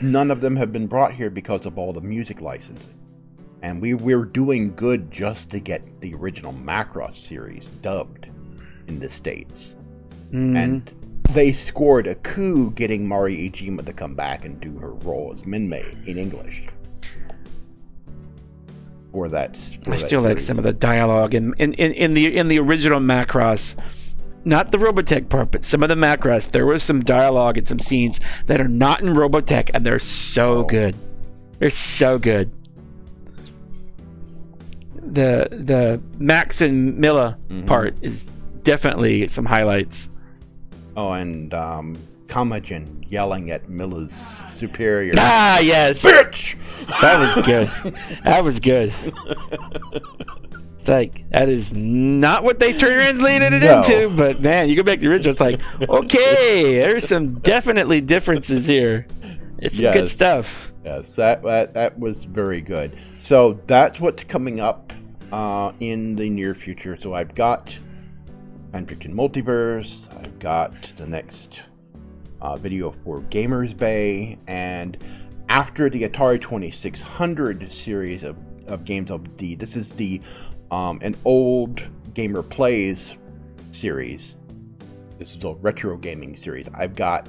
none of them have been brought here because of all the music licensing. And we're doing good just to get the original Macross series dubbed in the States. And they scored a coup getting Mari Ejima to come back and do her role as Minmay in English. I still like some of the dialogue in the original Macross. Not the Robotech part, but some of the Macross. There was some dialogue and some scenes that are not in Robotech, and they're so good. They're so good. The Max and Milla part is definitely some highlights. Oh, and Kamajin yelling at Milla's superior. Ah, yes. Bitch! That was good. That was good. It's like, that is not what they translated it into, but man, you go back to the original, it's like, okay, there's some definitely differences here. It's some good stuff. Yes, that was very good. So that's what's coming up in the near future. So I've got Pantrican Multiverse, I've got the next video for Gamers Bay, and after the Atari 2600 series of games this is the an old gamer plays series. This is a retro gaming series. I've got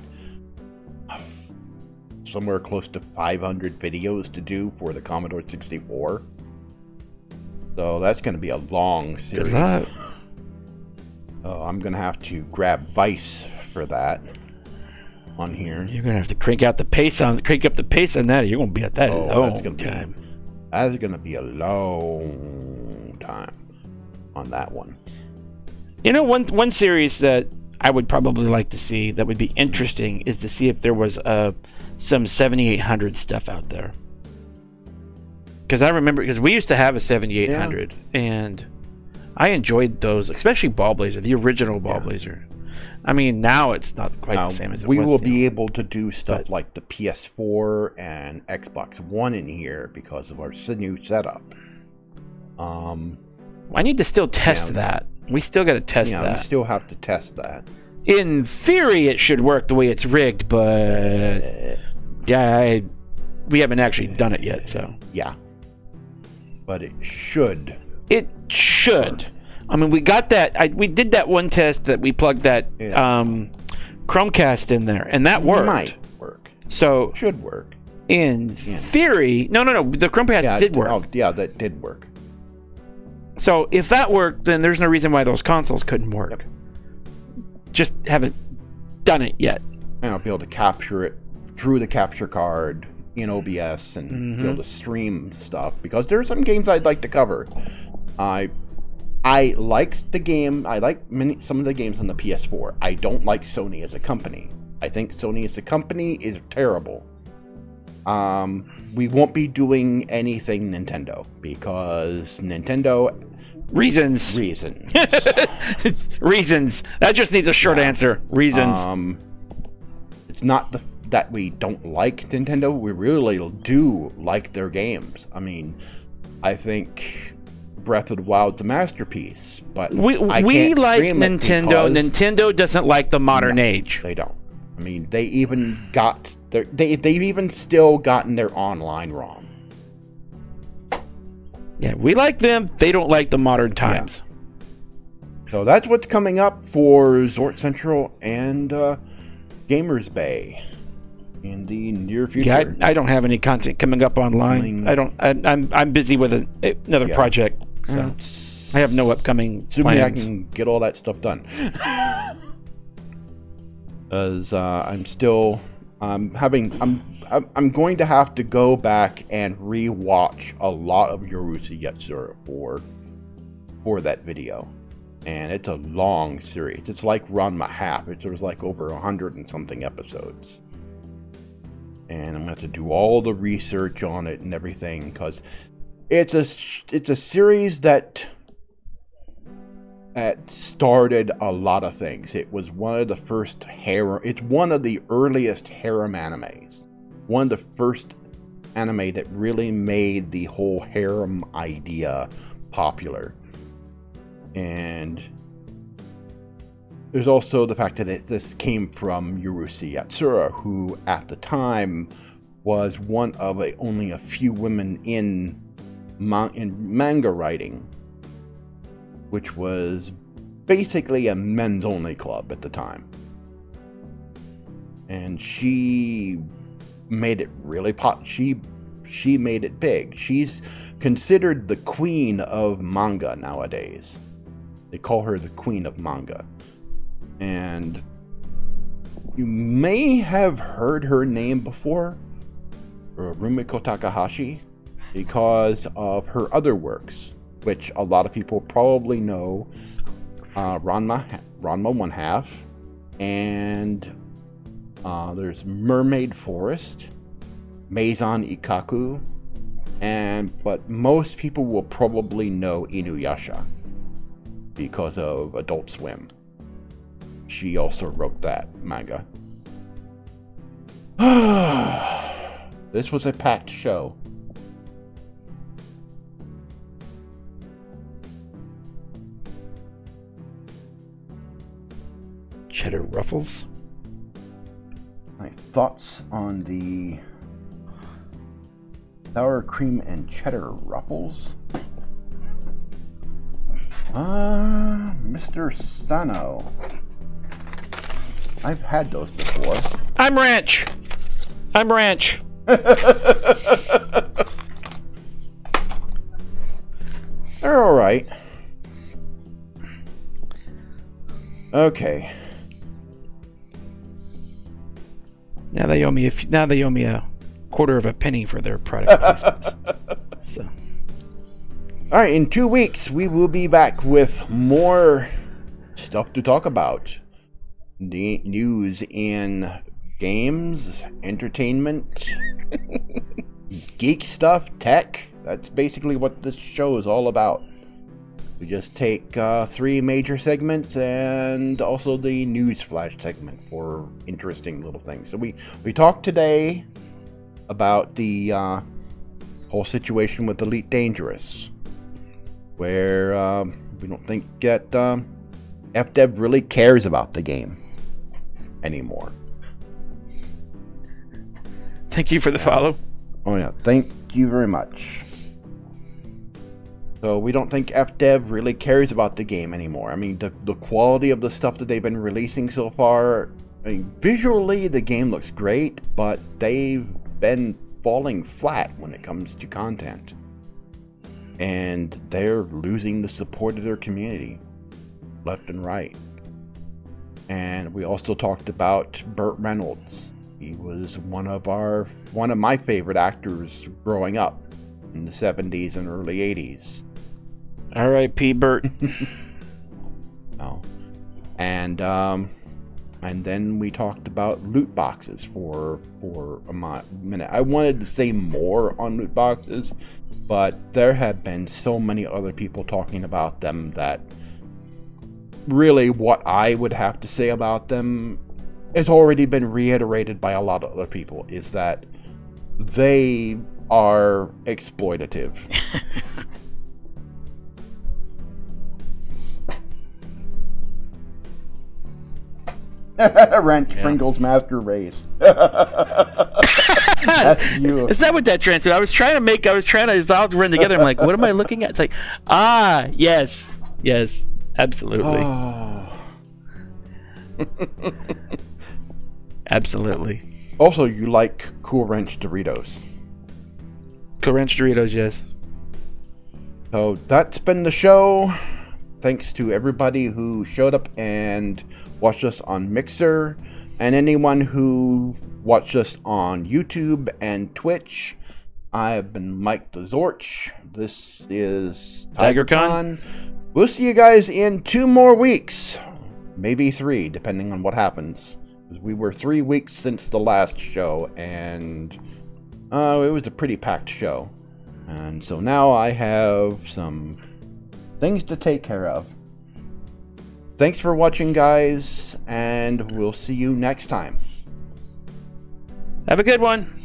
somewhere close to 500 videos to do for the Commodore 64. So that's going to be a long series. Good luck. I'm going to have to grab Vice for that on here. You're going to have to crank up the pace on that. You're going to be at that long time. That's going to be a long time on that one. You know, one series that I would probably like to see that would be interesting is to see if there was some 7800 stuff out there. Because I remember, because we used to have a 7800, and I enjoyed those, especially Ball Blazer, the original Ball Blazer. I mean, now it's not quite the same as it was. We will be able to do stuff like the PS4 and Xbox One in here because of our new setup. I need to still test that. We still got to test that. Yeah, we still have to test that. In theory, it should work the way it's rigged, but we haven't actually done it yet, so. Yeah. But it should. It should. I mean, we got that. We did that one test that we plugged that Chromecast in there, and that worked. Might work. So should work. In theory, no. The Chromecast did work. Oh, yeah, that did work. So if that worked, then there's no reason why those consoles couldn't work. Yep. Just haven't done it yet. And I'll be able to capture it through the capture card in OBS and be able to stream stuff, because there are some games I'd like to cover. I liked the game. I like some of the games on the PS4. I don't like Sony as a company. I think Sony as a company is terrible. We won't be doing anything Nintendo because Nintendo... Reasons. Reasons. That just needs a short answer. Reasons. It's not that we don't like Nintendo. We really do like their games. I mean, I think Breath of the Wild's a masterpiece, but we like Nintendo. Nintendo doesn't like the modern age. They don't. I mean, they even got they've even still gotten their online wrong. Yeah, we like them. They don't like the modern times. Yeah. So that's what's coming up for Zorch Central and Gamers Bay in the near future. Yeah, I don't have any content coming up online. I'm busy with another project, so I have no upcoming plans. I can get all that stuff done. As I'm going to have to go back and re-watch a lot of Yorusu Yatsura for that video, and it's a long series. It's like Ranma half. There's like over 100 and something episodes, and I'm going to have to do all the research on it and everything, because it's a series that started a lot of things. It was one of the first harem. It's one of the earliest harem animes. One of the first anime that really made the whole harem idea popular. And there's also the fact that this came from Yorusu Yatsura, who at the time was one of only a few women in manga writing, which was basically a men's only club at the time. And she made it really she made it big. She's considered the queen of manga nowadays. They call her the queen of manga. And you may have heard her name before, Rumiko Takahashi, because of her other works, which a lot of people probably know. Ranma 1/2, and there's Mermaid Forest, Maison Ikkaku, but most people will probably know Inuyasha because of Adult Swim. She also wrote that manga. This was a packed show. Cheddar Ruffles. My thoughts on the sour cream and cheddar Ruffles. Mr. Sano. I've had those before. I'm ranch. They're all right. Okay. Now they owe me a quarter of a penny for their product placements. So. All right, in 2 weeks we will be back with more stuff to talk about. The news in games, entertainment, geek stuff, tech, That's basically what this show is all about. We just take 3 major segments and also the news flash segment for interesting little things. So we talked today about the whole situation with Elite Dangerous, where we don't think that FDEV really cares about the game anymore. Thank you for the follow. Oh yeah, thank you very much. So we don't think FDEV really cares about the game anymore. I mean, the quality of the stuff that they've been releasing so far, I mean, visually the game looks great, but they've been falling flat when it comes to content. And they're losing the support of their community, left and right. And we also talked about Burt Reynolds. He was one of my favorite actors growing up in the 70s and early 80s. R.I.P. Burt. Oh. And then we talked about loot boxes for a minute. I wanted to say more on loot boxes, but there have been so many other people talking about them that really what I would have to say about them has already been reiterated by a lot of other people, is that they are exploitative. Wrench Pringles Master Race. That's you. Is that what that translates? I was trying to all run together. I'm like, what am I looking at? It's like, yes, absolutely. Oh. Absolutely. Also, you like Cool Wrench Doritos. Cool Wrench Doritos, yes. So that's been the show. Thanks to everybody who showed up and watched us on Mixer, and anyone who watched us on YouTube and Twitch. I've been Mike TheZorch. This is Tygra Kahn. We'll see you guys in 2 more weeks. Maybe 3, depending on what happens. We were 3 weeks since the last show, and it was a pretty packed show. And so now I have some things to take care of. Thanks for watching, guys, and we'll see you next time. Have a good one.